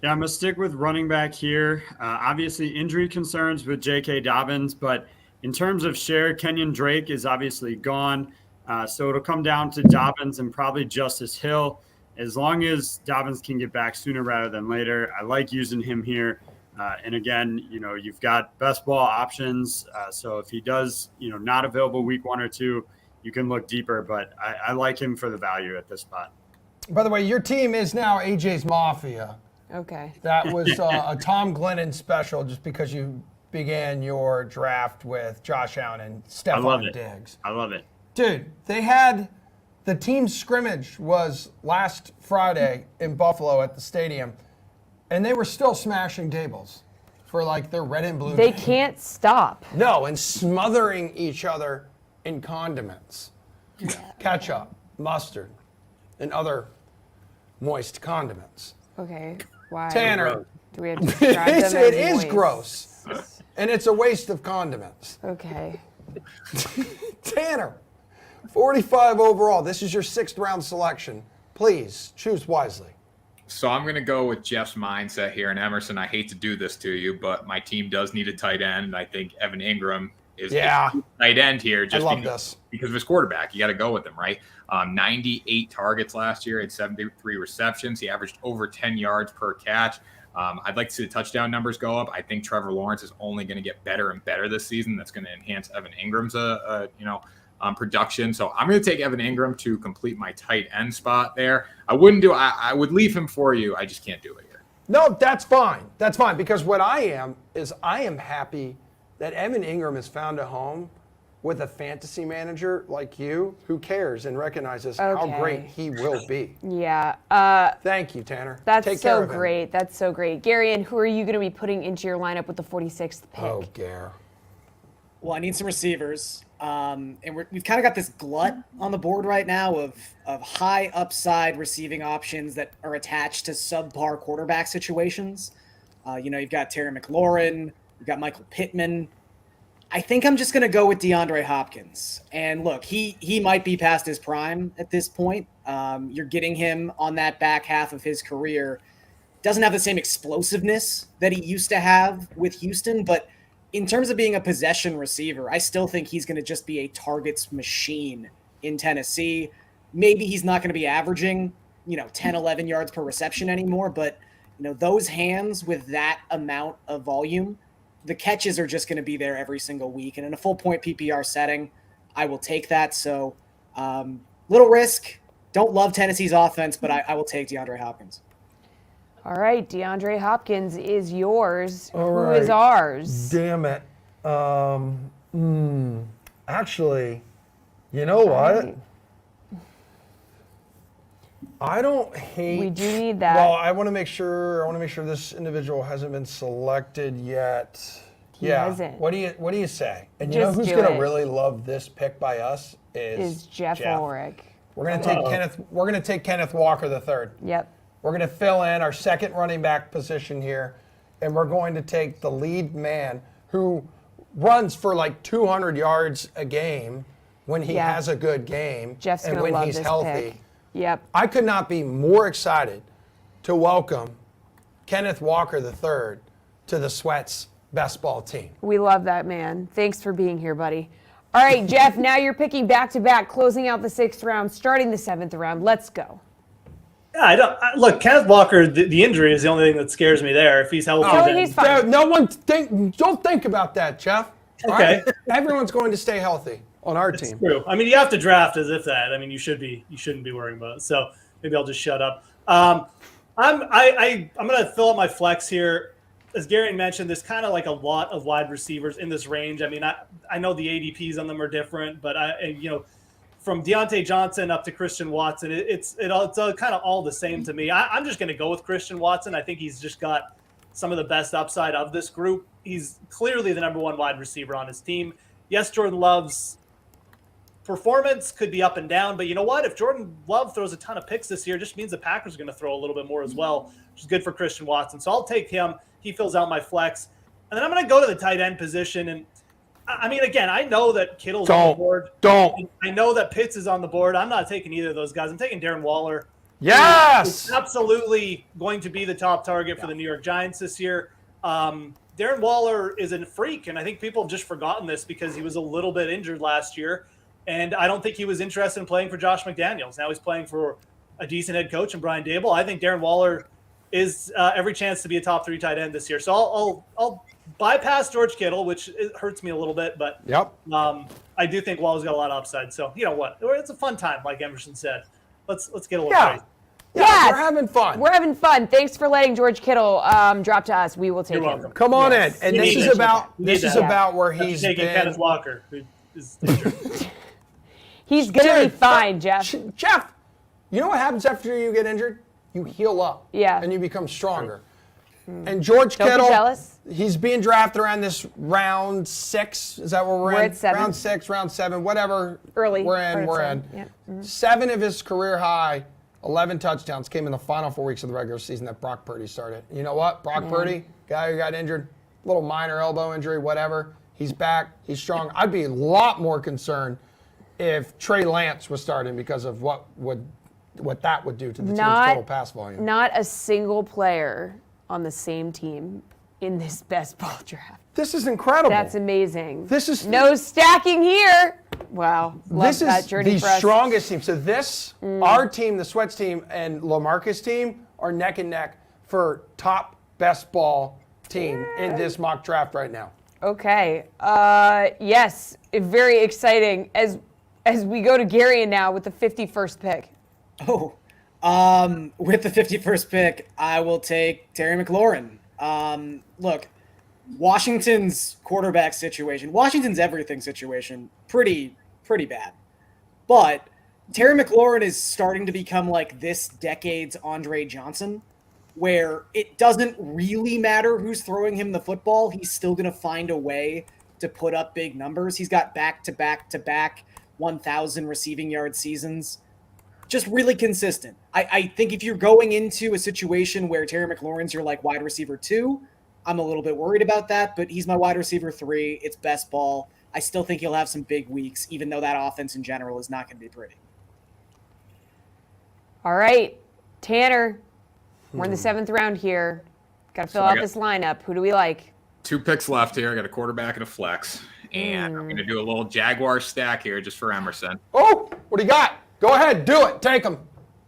Yeah, I'm going to stick with running back here. Obviously, injury concerns with J.K. Dobbins, but in terms of share, Kenyon Drake is obviously gone. So it'll come down to Dobbins and probably Justice Hill. As long as Dobbins can get back sooner rather than later, I like using him here. And again, you've got best ball options. So if he does, not available week 1 or 2, you can look deeper. But I like him for the value at this spot. By the way, your team is now AJ's Mafia. Okay. That was a Tom Glennon special just because you began your draft with Josh Allen and I love Stephon it. Diggs. I love it. Dude, they had the team scrimmage was last Friday in Buffalo at the stadium, and they were still smashing tables for like their red and blue. They game. can't stop. No, and smothering each other in condiments, ketchup, mustard, and other moist condiments. Okay. Why? Tanner, Do we have to describe them as it is moist? gross, and it's a waste of condiments. Okay. Tanner, 45 overall. This is your 6th round selection. Please choose wisely. So I'm going to go with Jeff's mindset here. And Emerson, I hate to do this to you, but my team does need a tight end. And I think Evan Ingram is Yeah. a tight end here just love this. because of his quarterback. You got to go with him, right? 98 targets last year and 73 receptions. He averaged over 10 yards per catch. I'd like to see the touchdown numbers go up. I think Trevor Lawrence is only going to get better and better this season. That's going to enhance Evan Ingram's production. So I'm going to take Evan Ingram to complete my tight end spot there. I would leave him for you. I just can't do it here. No, that's fine. That's fine because what I am happy that Evan Ingram has found a home with a fantasy manager like you who cares and recognizes how Okay. great he will be. Yeah. Thank you, Tanner. That's Take care so of him. great. That's so great. Gary, and who are you going to be putting into your lineup with the 46th pick? Oh, Gare. Well, I need some receivers, and we've kind of got this glut on the board right now of high upside receiving options that are attached to subpar quarterback situations. You've got Terry McLaurin, you've got Michael Pittman. I think I'm just going to go with DeAndre Hopkins. And look, he might be past his prime at this point. You're getting him on that back half of his career. Doesn't have the same explosiveness that he used to have with Houston, but in terms of being a possession receiver, I still think he's going to just be a targets machine in Tennessee. Maybe he's not going to be averaging, 10, 11 yards per reception anymore, but those hands with that amount of volume, the catches are just going to be there every single week. And in a full point PPR setting, I will take that. So little risk. Don't love Tennessee's offense, but I will take DeAndre Hopkins. All right, DeAndre Hopkins is yours. All Who is right. ours? Damn it. Actually, you know what? I don't hate. We do need that. Well, I want to make sure this individual hasn't been selected yet. He yeah. hasn't. What do you say? And you Just know who's do going to it. really love this pick by us Is Jeff Ulrich. We're going to take Kenneth. We're going to take Kenneth Walker III. Yep. We're going to fill in our second running back position here, and we're going to take the lead man who runs for like 200 yards a game when he Yeah. has a good game Jeff's and gonna when love he's this healthy. pick. Yep. I could not be more excited to welcome Kenneth Walker III to the Sweats best ball team. We love that, man. Thanks for being here, buddy. All right, Jeff, now you're picking back-to-back, closing out the 6th round, starting the 7th round. Let's go. Yeah, look, Kenneth Walker, the injury is the only thing that scares me there. If he's healthy, Oh, then- he's fine. Don't think about that, Jeff. All Okay. right? Everyone's going to stay healthy on our It's team. true. I mean, you have to draft as if that. I mean, you shouldn't be worrying about it. So maybe I'll just shut up. I'm going to fill up my flex here. As Gary mentioned, there's kind of like a lot of wide receivers in this range. I mean, I know the ADPs on them are different, but from Deontay Johnson up to Christian Watson, it's kind of all the same to me. I'm just going to go with Christian Watson. I think he's just got some of the best upside of this group. He's clearly the number one wide receiver on his team. Yes, Jordan Love's performance could be up and down, but you know what? If Jordan Love throws a ton of picks this year, it just means the Packers are going to throw a little bit more as well, which is good for Christian Watson. So I'll take him. He fills out my flex. And then I'm going to go to the tight end position. And I mean, again, I know that Kittle's on the board. I know that Pitts is on the board. I'm not taking either of those guys. I'm taking Darren Waller. Yes! He's absolutely going to be the top target for the New York Giants this year. Darren Waller is a freak, and I think people have just forgotten this because he was a little bit injured last year. And I don't think he was interested in playing for Josh McDaniels. Now he's playing for a decent head coach and Brian Dable. I think Darren Waller is every chance to be a top 3 tight end this year. So I'll bypass George Kittle, which hurts me a little bit, but I do think Waller's got a lot of upside. So you know what? It's a fun time, like Emerson said. Let's get a little crazy. Yeah, we're having fun. We're having fun. Thanks for letting George Kittle drop to us. We will take him. Come on in. And this is about where he's taking been. Kenneth Walker, who is injured. He's gonna be fine, Jeff. Jeff, you know what happens after you get injured? You heal up. Yeah. And you become stronger. And George Don't Kittle, be jealous. he's being drafted around this round 6. Is that where we're in? At 7. Round 6, round 7, whatever. Early. We're in. Part We're of in. 7. Yeah. 7 of his career high, 11 touchdowns came in the final 4 weeks of the regular season that Brock Purdy started. You know what? Brock Purdy, guy who got injured, little minor elbow injury, whatever. He's back. He's strong. I'd be a lot more concerned if Trey Lance was starting because of what that would do to the team's total pass volume. Not a single player on the same team in this best ball draft. This is incredible. That's amazing. This is no stacking here. Wow. Love this that is journey the for us. strongest team. So this, our team, the Sweats team, and LaMarcus team are neck and neck for top best ball team in this mock draft right now. Okay. Yes. Very exciting. As we go to Garion now with the 51st pick. With the 51st pick, I will take Terry McLaurin. Look, Washington's quarterback situation, Washington's everything situation, pretty bad. But Terry McLaurin is starting to become like this decade's Andre Johnson, where it doesn't really matter who's throwing him the football. He's still going to find a way to put up big numbers. He's got back-to-back 1,000 receiving yard seasons. Just really consistent. I think if you're going into a situation where Terry McLaurin's your like wide receiver 2, I'm a little bit worried about that, but he's my wide receiver 3. It's best ball. I still think he'll have some big weeks, even though that offense in general is not going to be pretty. All right, Tanner, we're in the 7th round here. Got to fill out this lineup. Who do we like? 2 picks left here. I got a quarterback and a flex. And I'm going to do a little Jaguar stack here just for Emerson. Oh, what do you got? Go ahead, do it. Take him.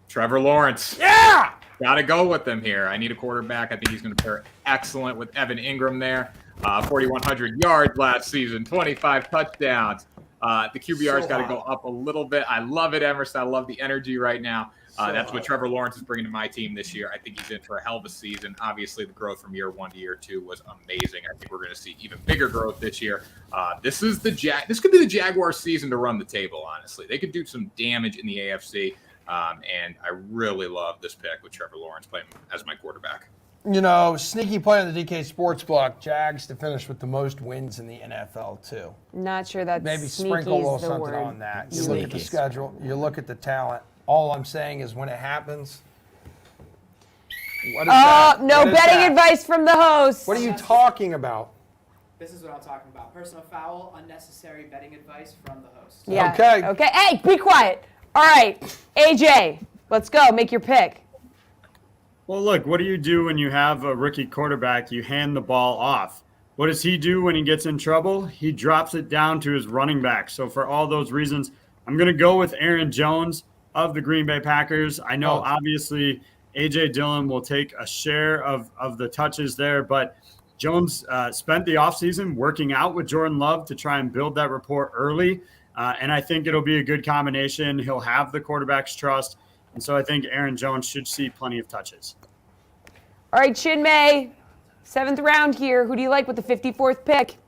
Trevor Lawrence. Yeah! Got to go with him here. I need a quarterback. I think he's going to pair excellent with Evan Ingram there. 4,100 yards last season, 25 touchdowns. The QBR's got to go up a little bit. I love it, Emerson. I love the energy right now. That's what Trevor Lawrence is bringing to my team this year. I think he's in for a hell of a season. Obviously, the growth from year 1 to year 2 was amazing. I think we're going to see even bigger growth this year. This could be the Jaguars' season to run the table. Honestly, they could do some damage in the AFC, and I really love this pick with Trevor Lawrence playing as my quarterback. You know, sneaky play on the DK Sportsbook, Jags to finish with the most wins in the NFL too. Not sure that's maybe sprinkle a little something word. on that. You look at the schedule, you look at the talent. All I'm saying is when it happens, what is that? No betting advice from the host. What are you talking about? This is what I'm talking about. Personal foul, unnecessary betting advice from the host. Yeah. Okay. Hey, be quiet. All right, AJ, let's go. Make your pick. Well, look, what do you do when you have a rookie quarterback? You hand the ball off. What does he do when he gets in trouble? He drops it down to his running back. So for all those reasons, I'm going to go with Aaron Jones of the Green Bay Packers. I know, obviously, A.J. Dillon will take a share of the touches there, but Jones spent the offseason working out with Jordan Love to try and build that rapport early, and I think it'll be a good combination. He'll have the quarterback's trust, and so I think Aaron Jones should see plenty of touches. All right, Chinmay, 7th round here. Who do you like with the 54th pick?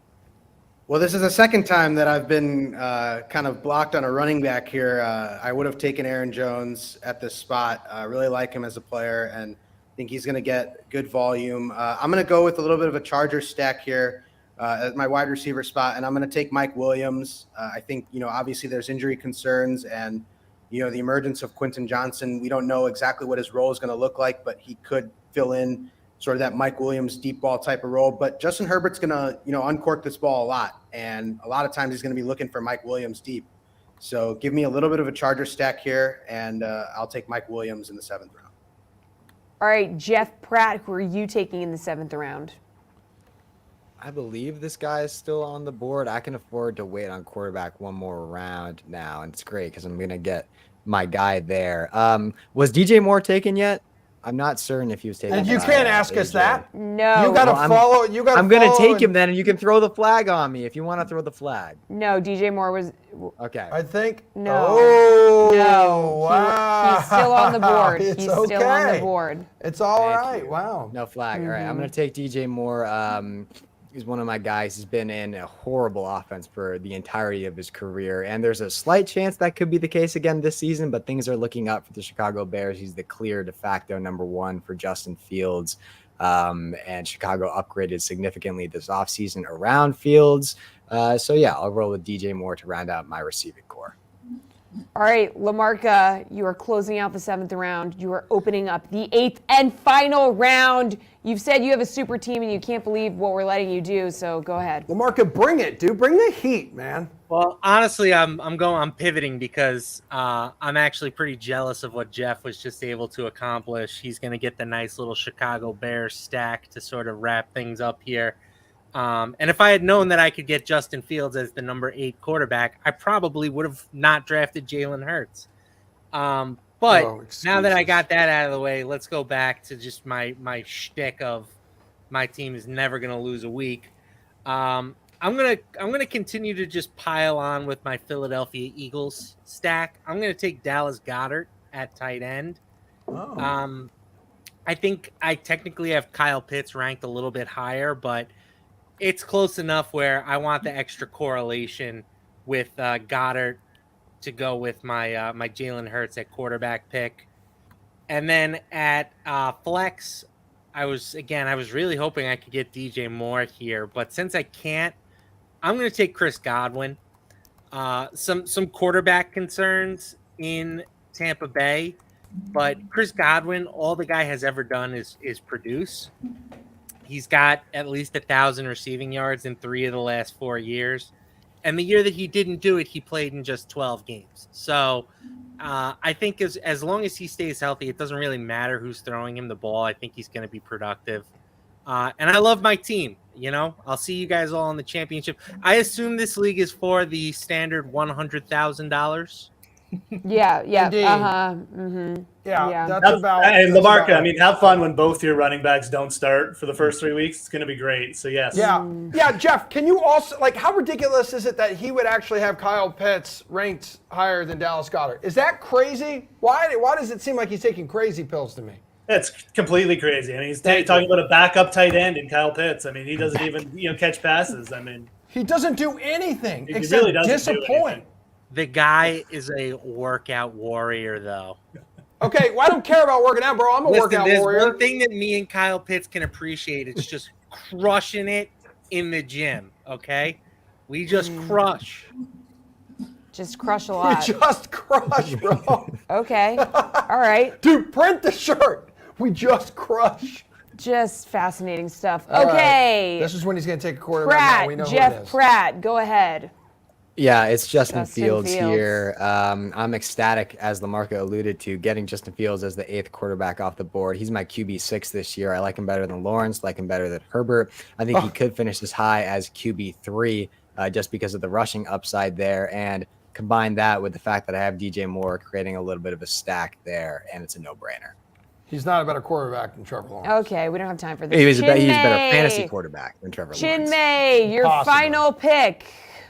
Well, this is the second time that I've been kind of blocked on a running back here. I would have taken Aaron Jones at this spot. I really like him as a player, and think he's going to get good volume. I'm going to go with a little bit of a Charger stack here at my wide receiver spot, and I'm going to take Mike Williams. I think, obviously there's injury concerns and, the emergence of Quentin Johnson. We don't know exactly what his role is going to look like, but he could fill in sort of that Mike Williams deep ball type of role. But Justin Herbert's going to, uncork this ball a lot. And a lot of times he's going to be looking for Mike Williams deep. So give me a little bit of a Charger stack here, and I'll take Mike Williams in the 7th round. All right, Jeff Pratt, who are you taking in the 7th round? I believe this guy is still on the board. I can afford to wait on quarterback one more round now, and it's great because I'm going to get my guy there. Was DJ Moore taken yet? I'm not certain if he was taken. And you can't ask us that. No. You got to follow. I'm going to take him then, and you can throw the flag on me if you want to throw the flag. No, DJ Moore was. Okay. I think. No. Oh, no. Wow. He's still on the board. It's He's okay. still on the board. It's all Thank right. you. Wow. No flag. All right. I'm going to take DJ Moore. He's one of my guys. He's been in a horrible offense for the entirety of his career. And there's a slight chance that could be the case again this season, but things are looking up for the Chicago Bears. He's the clear de facto number 1 for Justin Fields. And Chicago upgraded significantly this offseason around Fields. So yeah, I'll roll with DJ Moore to round out my receiving core. All right, LaMarca, you are closing out the 7th round. You are opening up the 8th and final round. You've said you have a super team and you can't believe what we're letting you do, so go ahead. LaMarca, bring it, dude. Bring the heat, man. Well, honestly, I'm pivoting because I'm actually pretty jealous of what Jeff was just able to accomplish. He's going to get the nice little Chicago Bears stack to sort of wrap things up here. And if I had known that I could get Justin Fields as the number 8 quarterback, I probably would have not drafted Jalen Hurts. But now that I got that out of the way, let's go back to just my shtick of my team is never going to lose a week. I'm gonna continue to just pile on with my Philadelphia Eagles stack. I'm gonna take Dallas Goedert at tight end. Oh. I think I technically have Kyle Pitts ranked a little bit higher, but it's close enough where I want the extra correlation with Goddard to go with my my Jalen Hurts at quarterback pick. And then at flex, I was really hoping I could get DJ Moore here, but since I can't, I'm going to take Chris Godwin. Some quarterback concerns in Tampa Bay, but Chris Godwin, all the guy has ever done is produce. He's got at least 1,000 receiving yards in 3 of the last 4 years. And the year that he didn't do it, he played in just 12 games. So I think as long as he stays healthy, it doesn't really matter who's throwing him the ball. I think he's going to be productive. And I love my team. You know, I'll see you guys all in the championship. I assume this league is for the standard $100,000. Yeah. Indeed. Yeah. That's about. Hey, that's LaMarca, about I mean, have fun when both your running backs don't start for the first 3 weeks. It's going to be great. So, yes. Yeah, Jeff, can you also, how ridiculous is it that he would actually have Kyle Pitts ranked higher than Dallas Goedert? Is that crazy? Why does it seem like he's taking crazy pills to me? It's completely crazy. I mean, he's talking about a backup tight end in Kyle Pitts. I mean, he doesn't even catch passes. I mean, he doesn't do anything He except really doesn't do disappoint. anything. The guy is a workout warrior, though. Okay, well, I don't care about working out, bro. I'm a workout there's warrior. one thing that me and Kyle Pitts can appreciate. It's just crushing it in the gym, okay? We just crush. Just crush a We lot. just crush, bro. Okay. All right. Dude, print the shirt. We just crush. Just fascinating stuff. All right. Okay. This is when he's going to take a quarterback. Now we know Pratt, who it Jeff is. Pratt, go ahead. Yeah, it's Justin Justin Fields Fields. here. I'm ecstatic, as LaMarca alluded to, getting Justin Fields as the 8th quarterback off the board. He's my QB6 this year. I like him better than Lawrence, like him better than Herbert. I think he could finish as high as QB3 just because of the rushing upside there. And combine that with the fact that I have DJ Moore creating a little bit of a stack there, and it's a no-brainer. He's not a better quarterback than Trevor Lawrence. Okay, we don't have time for this. He's a better Chinmay. fantasy quarterback than Trevor Lawrence. Chinmay, your Possibly. final pick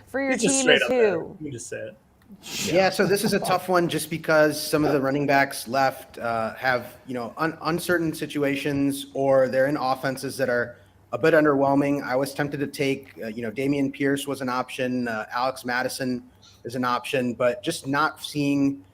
for your He's just team straight is up there. who? You just say it. Yeah, so this is a tough one just because some of the running backs left have, uncertain situations or they're in offenses that are a bit underwhelming. I was tempted to take, Damian Pierce was an option. Alex Madison is an option, but just not seeing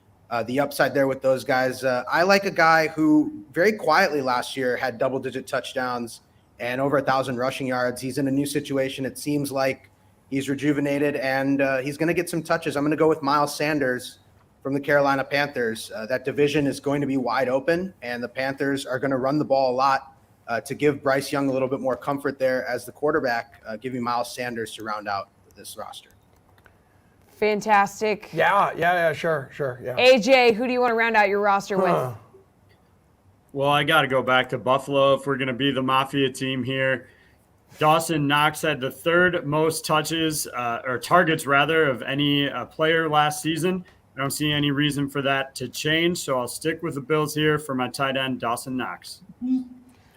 the upside there with those guys. I like a guy who very quietly last year had double-digit touchdowns and over 1,000 rushing yards. He's in a new situation. It seems like he's rejuvenated, and he's going to get some touches. I'm going to go with Miles Sanders from the Carolina Panthers. That division is going to be wide open, and the Panthers are going to run the ball a lot to give Bryce Young a little bit more comfort there as the quarterback, giving Miles Sanders to round out this roster. Fantastic. Yeah, sure, yeah. AJ, who do you want to round out your roster with? Well, I got to go back to Buffalo if we're going to be the Mafia team here. Dawson Knox had the third most touches or targets, rather, of any player last season. I don't see any reason for that to change, so I'll stick with the Bills here for my tight end, Dawson Knox.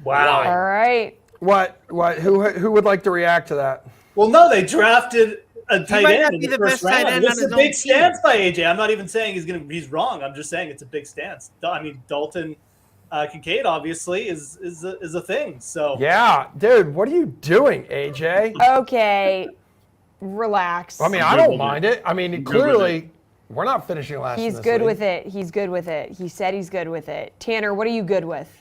Wow. All right. What? Who would like to react to that? Well, no, they drafted a tight might end not in be the the first best tight round. end This is on a his big own stance by AJ. I'm not even saying he's wrong. I'm just saying it's a big stance. I mean, Dalton Kincaid obviously is a thing. So Yeah, dude, what are you doing, AJ? Okay. Relax. I mean, I don't mind it. I mean, clearly, we're not finishing last. He's good with it. He's good with it. He said he's good with it. Tanner, what are you good with?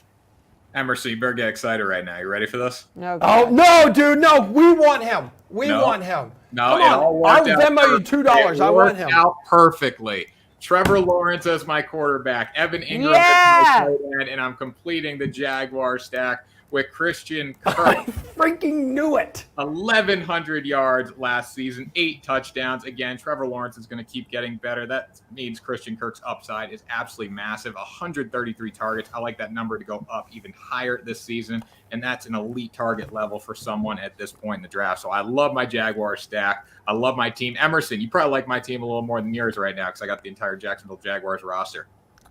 Emerson, you better get excited right now. You ready for this? No. Oh no, dude, no! We want him. We No. want him. No, Come it on. all I'll worked out. Venmo you $2. I want him. Out perfectly. Trevor Lawrence as my quarterback, Evan Ingram Yeah. as my tight end, and I'm completing the Jaguar stack with Christian I Kirk. freaking knew it. 1,100 yards last season, 8 touchdowns. Again, Trevor Lawrence is going to keep getting better. That means Christian Kirk's upside is absolutely massive. 133 targets. I like that number to go up even higher this season, and that's an elite target level for someone at this point in the draft. So I love my Jaguar stack. I love my team. Emerson, you probably like my team a little more than yours right now because I got the entire Jacksonville Jaguars roster.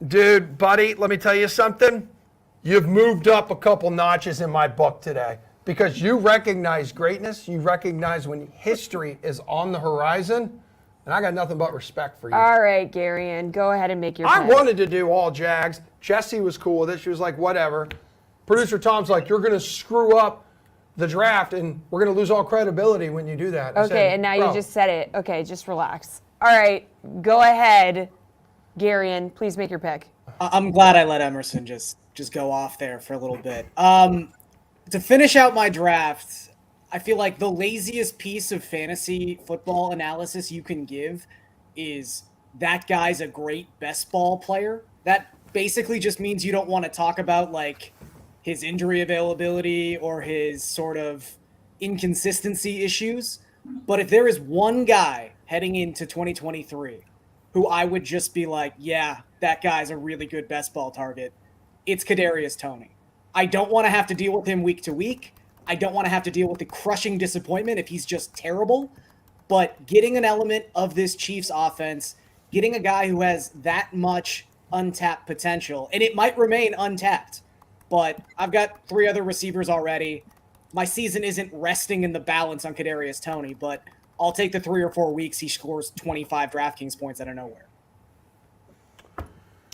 Dude, buddy, let me tell you something. You've moved up a couple notches in my book today because you recognize greatness. You recognize when history is on the horizon, and I got nothing but respect for you. All right, Garion, go ahead and make your I pick. wanted to do all Jags. Jesse was cool with it. She was like, whatever. Producer Tom's like, you're going to screw up the draft, and we're going to lose all credibility when you do that. I Okay, said, and now "Bro, you just said it. Okay, just relax. All right, go ahead, Garion. Please make your pick. I'm glad I let Emerson just go off there for a little bit. To finish out my draft, I feel like the laziest piece of fantasy football analysis you can give is that guy's a great best ball player. That basically just means you don't want to talk about like his injury availability or his sort of inconsistency issues. But if there is one guy heading into 2023 who I would just be like, yeah, that guy's a really good best ball target, it's Kadarius Toney. I don't want to have to deal with him week to week. I don't want to have to deal with the crushing disappointment if he's just terrible. But getting an element of this Chiefs offense, getting a guy who has that much untapped potential, and it might remain untapped, but I've got 3 other receivers already. My season isn't resting in the balance on Kadarius Toney, but I'll take the 3 or 4 weeks he scores 25 DraftKings points out of nowhere.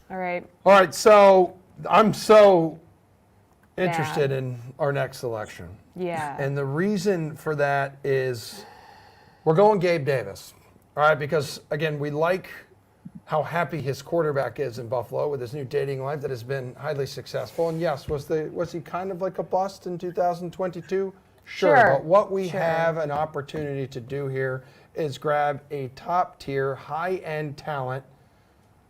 All right. All right, so I'm so interested in our next selection. Yeah. And the reason for that is we're going Gabe Davis. All right, because again, we like how happy his quarterback is in Buffalo with his new dating life that has been highly successful. And yes, was he kind of like a bust in 2022? Sure. But what we have an opportunity to do here is grab a top tier, high-end talent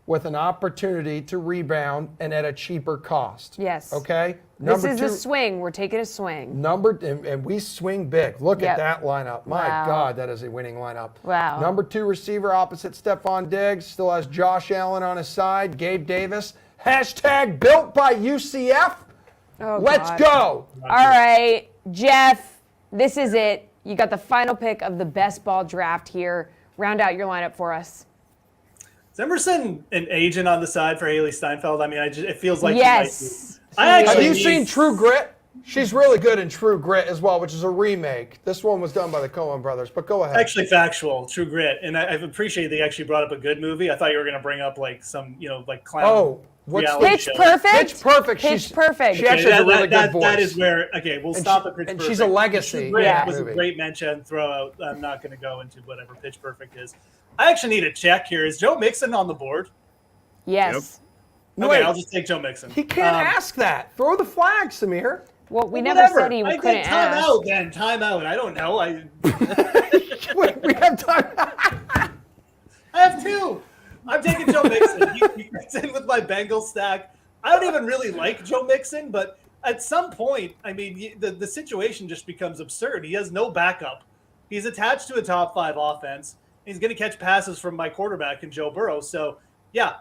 with an opportunity to rebound and at a cheaper cost. Yes. Okay? This is a swing. We're taking a swing. And we swing big. Look at that lineup. My Wow. God, that is a winning lineup. Wow. Number 2 receiver opposite Stephon Diggs. Still has Josh Allen on his side. Gabe Davis. Hashtag built by UCF. Oh, Let's God. go. All right, Jeff, this is it. You got the final pick of the best ball draft here. Round out your lineup for us. Is Emerson an agent on the side for Haley Steinfeld? I mean, it feels like Yes. I Have actually you seen True Grit? She's really good in True Grit as well, which is a remake. This one was done by the Coen brothers, but go ahead. Actually factual, True Grit. And I appreciate they actually brought up a good movie. I thought you were going to bring up like some, like clown. Oh, what's reality Pitch show. Perfect? Pitch Perfect. Pitch Perfect. She actually has a really good voice. That is where, we'll stop at Pitch and Perfect. she's a legacy. True Grit in that was movie. a great mention. Throw out. I'm not going to go into whatever Pitch Perfect is. I actually need a check here. Is Joe Mixon on the board? Yes. No, Okay, wait, I'll just take Joe Mixon. he can't ask that. Throw the flag, Samir. Well, we never Whatever. said he I couldn't did time ask. out then. Time out. I don't know. Wait, we have time. I have two. I'm taking Joe Mixon. He gets in with my Bengals stack. I don't even really like Joe Mixon, but at some point, I mean, the situation just becomes absurd. He has no backup. He's attached to a top 5 offense. He's going to catch passes from my quarterback in Joe Burrow. So, yeah,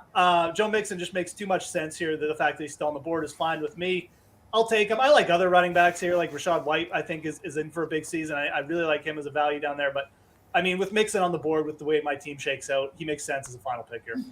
Joe Mixon just makes too much sense here. The fact that he's still on the board is fine with me. I'll take him. I like other running backs here, like Rachaad White, I think is in for a big season. I really like him as a value down there. But, I mean, with Mixon on the board, with the way my team shakes out, he makes sense as a final pick here.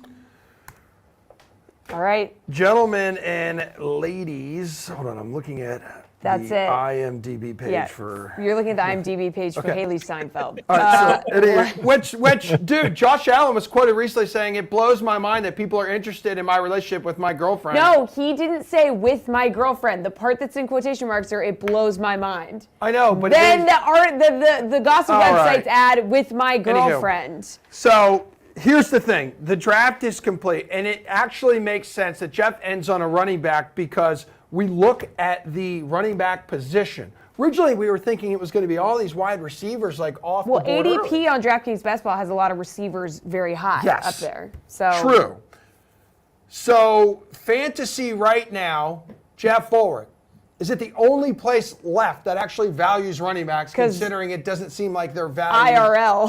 All right. Gentlemen and ladies, hold on, I'm looking at That's the it. IMDb page Yeah. for. You're looking at the IMDb page for Haley Steinfeld. All right, so it is, which, dude, Josh Allen was quoted recently saying, it blows my mind that people are interested in my relationship with my girlfriend. No, he didn't say with my girlfriend. The part that's in quotation marks are it blows my mind. I know, but Then the gossip All websites right. add with my girlfriend. So here's the thing. The draft is complete, and it actually makes sense that Jeff ends on a running back because we look at the running back position. Originally, we were thinking it was going to be all these wide receivers like off Well, the board ADP early. on DraftKings Best Ball has a lot of receivers very high Yes. up there. So True. So fantasy right now, Jeff Ulrich, is it the only place left that actually values running backs, 'Cause considering it doesn't seem like they're valued? IRL,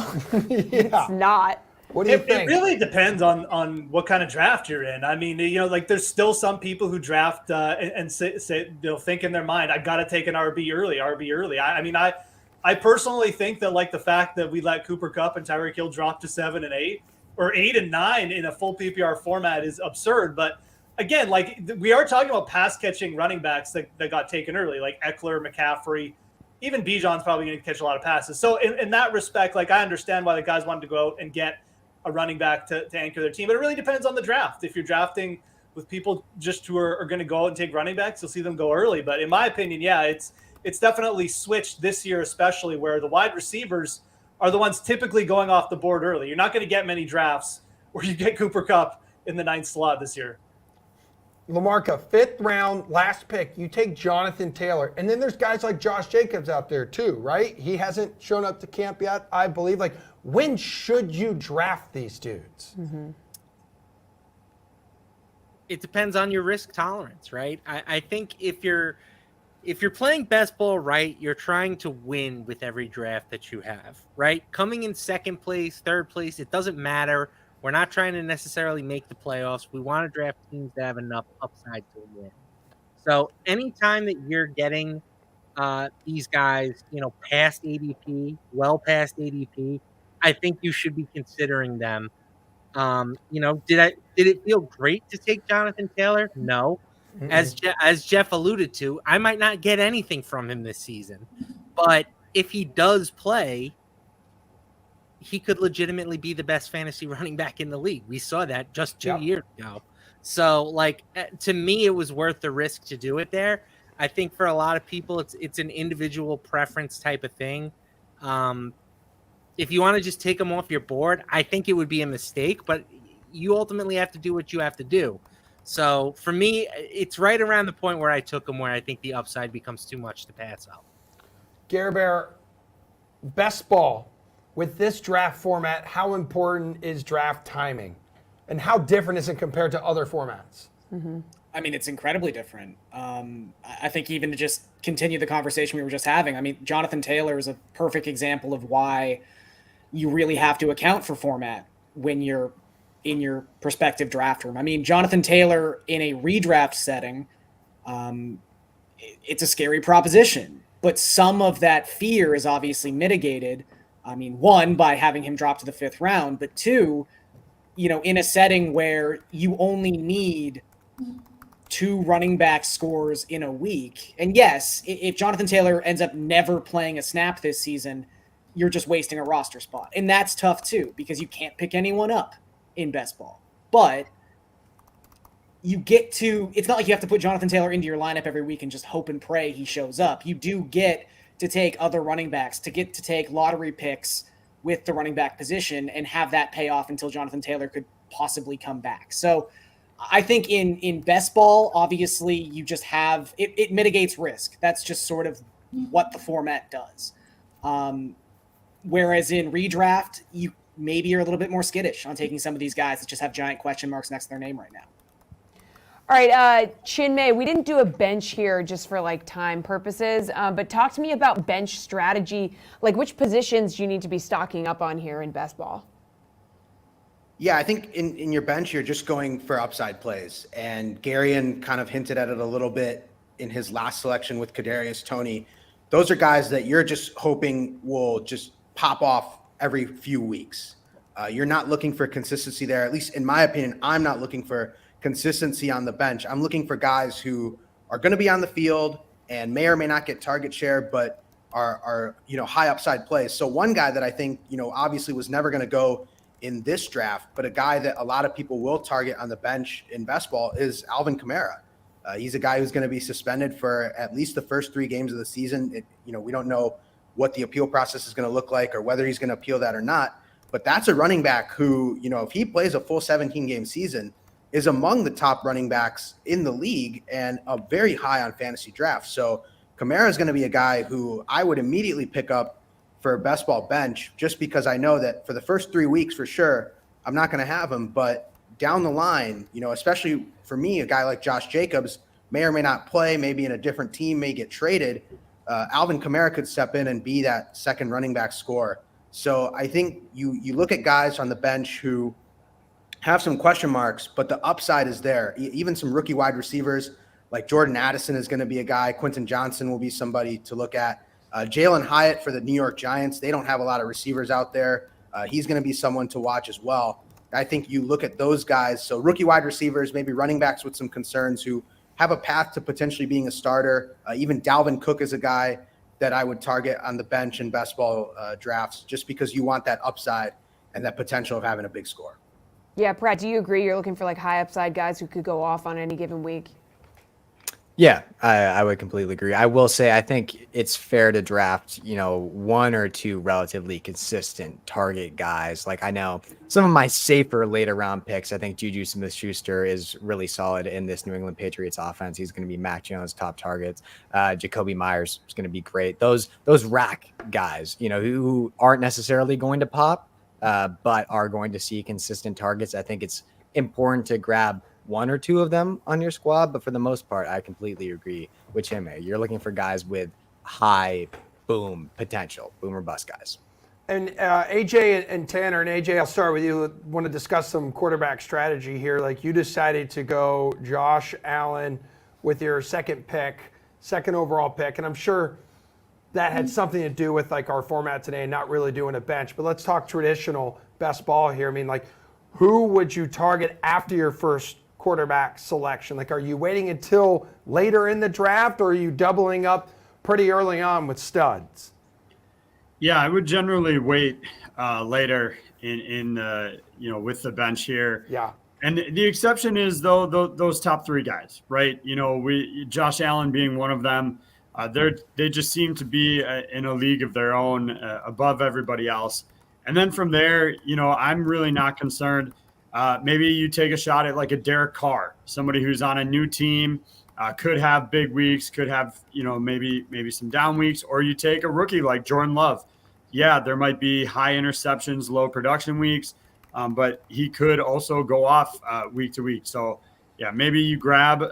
Yeah. it's not. What do you It think? really depends on what kind of draft you're in. I mean, like there's still some people who draft and say they'll think in their mind, I got to take an RB early. I mean, I personally think that like the fact that we let Cooper Kupp and Tyreek Hill drop to 7 and 8 or 8 and 9 in a full PPR format is absurd. But again, like we are talking about pass catching running backs that got taken early, like Eckler, McCaffrey, even Bijan's probably going to catch a lot of passes. So in that respect, like I understand why the guys wanted to go out and get a running back to anchor their team. But it really depends on the draft. If you're drafting with people just who are going to go out and take running backs, you'll see them go early. But in my opinion, yeah, it's definitely switched this year, especially where the wide receivers are the ones typically going off the board early. You're not going to get many drafts where you get Cooper Kupp in the 9th slot this year. LaMarca, 5th round, last pick. You take Jonathan Taylor. And then there's guys like Josh Jacobs out there too, right? He hasn't shown up to camp yet, I believe. Like, when should you draft these dudes? Mm-hmm. It depends on your risk tolerance, right? I think if you're playing best ball right, you're trying to win with every draft that you have, right? Coming in 2nd place, 3rd place, it doesn't matter. We're not trying to necessarily make the playoffs. We want to draft teams that have enough upside to win. So anytime that you're getting these guys, past ADP, well past ADP, I think you should be considering them. Did it feel great to take Jonathan Taylor? No. As Jeff alluded to, I might not get anything from him this season. But if he does play, he could legitimately be the best fantasy running back in the league. We saw that just 2 years ago. So, to me, it was worth the risk to do it there. I think for a lot of people, it's an individual preference type of thing. If you want to just take them off your board, I think it would be a mistake, but you ultimately have to do what you have to do. So for me, it's right around the point where I took them, where I think the upside becomes too much to pass up. Gare Bear, best ball. With this draft format, how important is draft timing? And how different is it compared to other formats? Mm-hmm. I mean, it's incredibly different. I think even to just continue the conversation we were just having, I mean, Jonathan Taylor is a perfect example of why you really have to account for format when you're in your prospective draft room. I mean, Jonathan Taylor in a redraft setting, it's a scary proposition, but some of that fear is obviously mitigated. I mean, 1, by having him drop to the 5th round, but 2, in a setting where you only need 2 running back scores in a week. And yes, if Jonathan Taylor ends up never playing a snap this season, you're just wasting a roster spot. And that's tough too, because you can't pick anyone up in best ball. But it's not like you have to put Jonathan Taylor into your lineup every week and just hope and pray he shows up. You do get to take other running backs, to take lottery picks with the running back position and have that pay off until Jonathan Taylor could possibly come back. So I think in best ball, obviously you just have it mitigates risk. That's just sort of what the format does. Whereas in redraft, you maybe are a little bit more skittish on taking some of these guys that just have giant question marks next to their name right now. All right, Chinmay, we didn't do a bench here just for like time purposes, but talk to me about bench strategy. Like, which positions do you need to be stocking up on here in best ball? Yeah, I think in your bench, you're just going for upside plays. And Garion kind of hinted at it a little bit in his last selection with Kadarius Toney. Those are guys that you're just hoping will just pop off every few weeks. You're not looking for consistency there. At least in my opinion, I'm not looking for consistency on the bench. I'm looking for guys who are going to be on the field and may or may not get target share, but are high upside plays. So one guy that I think, obviously was never going to go in this draft, but a guy that a lot of people will target on the bench in best ball is Alvin Kamara. He's a guy who's going to be suspended for at least the first 3 games of the season. We don't know what the appeal process is going to look like or whether he's going to appeal that or not. But that's a running back who, if he plays a full 17-game season, is among the top running backs in the league and very high on fantasy drafts. So Kamara is going to be a guy who I would immediately pick up for a best ball bench, just because I know that for the first 3 weeks, for sure, I'm not going to have him. But down the line, especially for me, a guy like Josh Jacobs may or may not play, maybe in a different team, may get traded. Alvin Kamara could step in and be that second running back scorer. So I think you look at guys on the bench who have some question marks, but the upside is there. Even some rookie wide receivers like Jordan Addison is going to be a guy. Quentin Johnson will be somebody to look at. Jalen Hyatt for the New York Giants, they don't have a lot of receivers out there. He's going to be someone to watch as well. I think you look at those guys. So rookie wide receivers, maybe running backs with some concerns who have a path to potentially being a starter. Even Dalvin Cook is a guy that I would target on the bench in best ball drafts, just because you want that upside and that potential of having a big score. Yeah, Pratt, do you agree you're looking for like high upside guys who could go off on any given week? Yeah, I would completely agree. I will say I think it's fair to draft, 1 or 2 relatively consistent target guys. Like I know some of my safer later round picks, I think Juju Smith-Schuster is really solid in this New England Patriots offense. He's going to be Mac Jones' top targets. Jacoby Myers is going to be great. Those rack guys, who aren't necessarily going to pop, but are going to see consistent targets. I think it's important to grab 1 or 2 of them on your squad, but for the most part, I completely agree with him. You're looking for guys with high boom potential, boom or bust guys. And AJ and Tanner, and AJ, I'll start with you. Want to discuss some quarterback strategy here. Like you decided to go Josh Allen with your second overall pick, and I'm sure that had something to do with like our format today and not really doing a bench. But let's talk traditional best ball here. I mean, like, who would you target after your first quarterback selection? Like, are you waiting until later in the draft, or are you doubling up pretty early on with studs? Yeah, I would generally wait later in with the bench here. Yeah. And the exception is those top 3 guys, right? Josh Allen being one of them. They just seem to be in a league of their own, above everybody else. And then from there, I'm really not concerned. Maybe you take a shot at like a Derek Carr, somebody who's on a new team, could have big weeks, could have, maybe some down weeks, or you take a rookie like Jordan Love. Yeah, there might be high interceptions, low production weeks, but he could also go off week to week. So yeah, maybe you grab,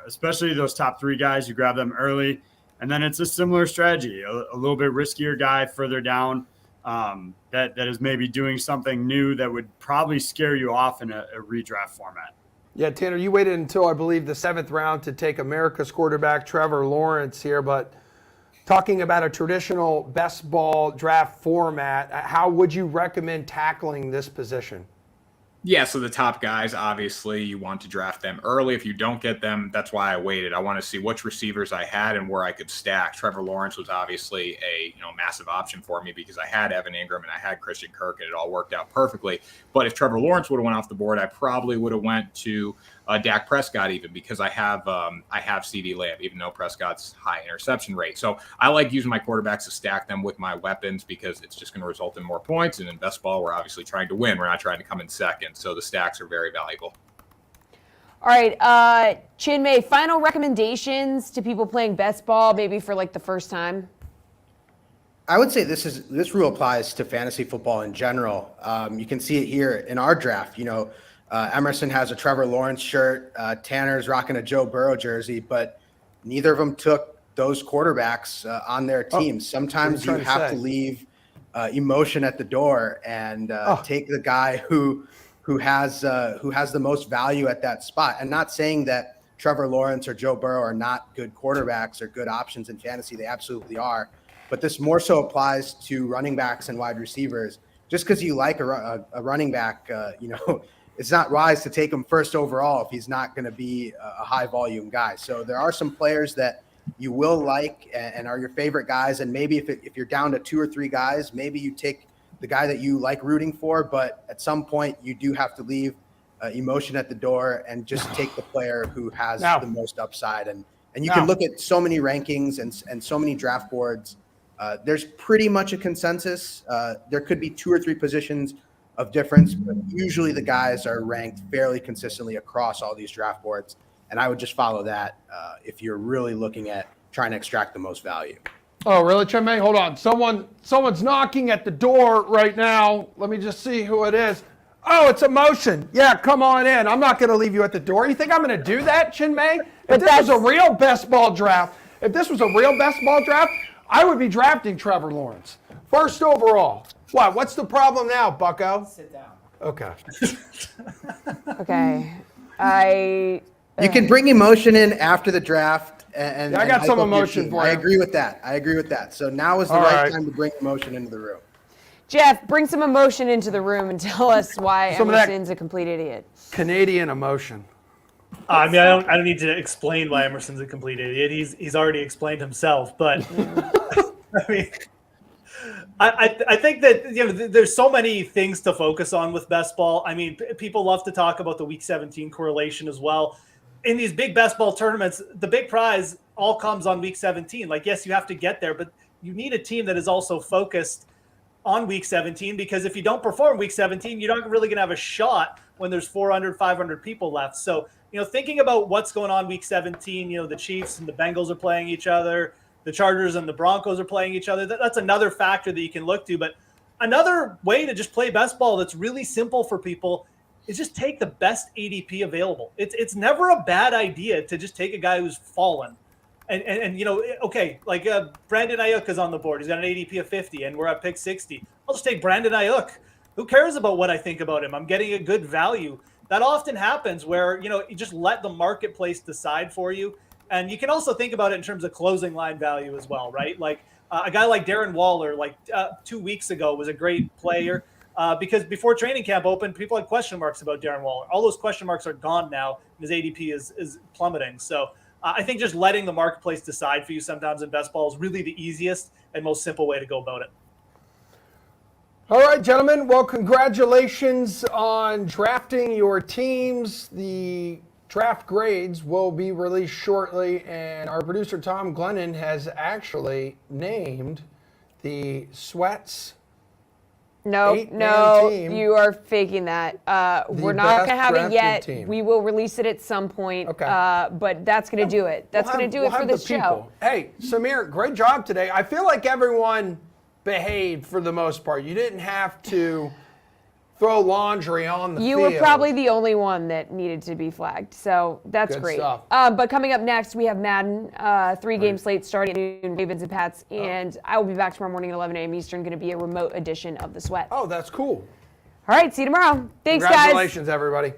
especially those top 3 guys, you grab them early, and then it's a similar strategy, a little bit riskier guy further down. That is maybe doing something new that would probably scare you off in a redraft format. Yeah, Tanner, you waited until I believe the 7th round to take America's quarterback Trevor Lawrence here, but talking about a traditional best ball draft format, how would you recommend tackling this position? Yeah, so the top guys, obviously, you want to draft them early. If you don't get them, that's why I waited. I want to see which receivers I had and where I could stack. Trevor Lawrence was obviously a massive option for me because I had Evan Ingram and I had Christian Kirk, and it all worked out perfectly. But if Trevor Lawrence would have went off the board, I probably would have went to Dak Prescott even, because I have CeeDee Lamb, even though Prescott's high interception rate. So I like using my quarterbacks to stack them with my weapons because it's just going to result in more points. And in best ball, we're obviously trying to win. We're not trying to come in second. So the stacks are very valuable. All right, Chinmay, final recommendations to people playing best ball, maybe for like the first time? I would say this rule applies to fantasy football in general. You can see it here in our draft. Emerson has a Trevor Lawrence shirt. Tanner's rocking a Joe Burrow jersey, but neither of them took those quarterbacks on their teams. Sometimes you have to leave emotion at the door and take the guy who has the most value at that spot. And not saying that Trevor Lawrence or Joe Burrow are not good quarterbacks or good options in fantasy. They absolutely are. But this more so applies to running backs and wide receivers. Just because you like a running back, it's not wise to take him first overall if he's not going to be a high volume guy. So there are some players that you will like and are your favorite guys. And maybe if you're down to 2 or 3 guys, maybe you take the guy that you like rooting for. But at some point, you do have to leave emotion at the door and just take the player who has the most upside. And you can look at so many rankings and so many draft boards. There's pretty much a consensus. There could be 2 or 3 positions of difference, but usually the guys are ranked fairly consistently across all these draft boards. And I would just follow that if you're really looking at trying to extract the most value. Oh, really, Chinmay? Hold on. Someone's knocking at the door right now. Let me just see who it is. Oh, it's Emotion. Yeah, come on in. I'm not going to leave you at the door. You think I'm going to do that, Chinmay? If this was a real best ball draft, I would be drafting Trevor Lawrence. First overall. What's the problem now, bucko? Sit down. Okay. Okay. You can bring emotion in after the draft. And I got some emotion for you. I agree with that. So now is the right time to bring emotion into the room. Jeff, bring some emotion into the room and tell us why Emerson's a complete idiot. Canadian emotion. I mean, I don't need to explain why Emerson's a complete idiot. He's already explained himself. But I mean, I think that there's so many things to focus on with best ball. I mean, people love to talk about the Week 17 correlation as well. In these big best ball tournaments, the big prize all comes on Week 17. Like, yes, you have to get there, but you need a team that is also focused on Week 17, because if you don't perform Week 17, you're not really going to have a shot when there's 400, 500 people left. So, thinking about what's going on Week 17, the Chiefs and the Bengals are playing each other, the Chargers and the Broncos are playing each other. That's another factor that you can look to. But another way to just play best ball that's really simple for people is just take the best ADP available. It's never a bad idea to just take a guy who's fallen. And like Brandon Ayuk is on the board. He's got an ADP of 50, and we're at pick 60. I'll just take Brandon Ayuk. Who cares about what I think about him? I'm getting a good value. That often happens where, you just let the marketplace decide for you. And you can also think about it in terms of closing line value as well, right? Like a guy like Darren Waller, 2 weeks ago, was a great player because before training camp opened, people had question marks about Darren Waller. All those question marks are gone now. His ADP is plummeting. So I think just letting the marketplace decide for you sometimes in best ball is really the easiest and most simple way to go about it. All right, gentlemen. Well, congratulations on drafting your teams. The draft grades will be released shortly, and our producer, Tom Glennon, has actually named the Sweats. No, you are faking that. We're not going to have it yet. Team. We will release it at some point, but that's going to do it. That's going to do it for this show. Hey, Samir, great job today. I feel like everyone behaved for the most part. You didn't have to throw laundry on the field. You were probably the only one that needed to be flagged, so that's great. Stuff. But coming up next, we have Madden, 3-game slate starting at noon, Ravens and Pats, and I will be back tomorrow morning at 11 a.m. Eastern, going to be a remote edition of The Sweat. Oh, that's cool. All right, see you tomorrow. Thanks, guys. Congratulations, everybody.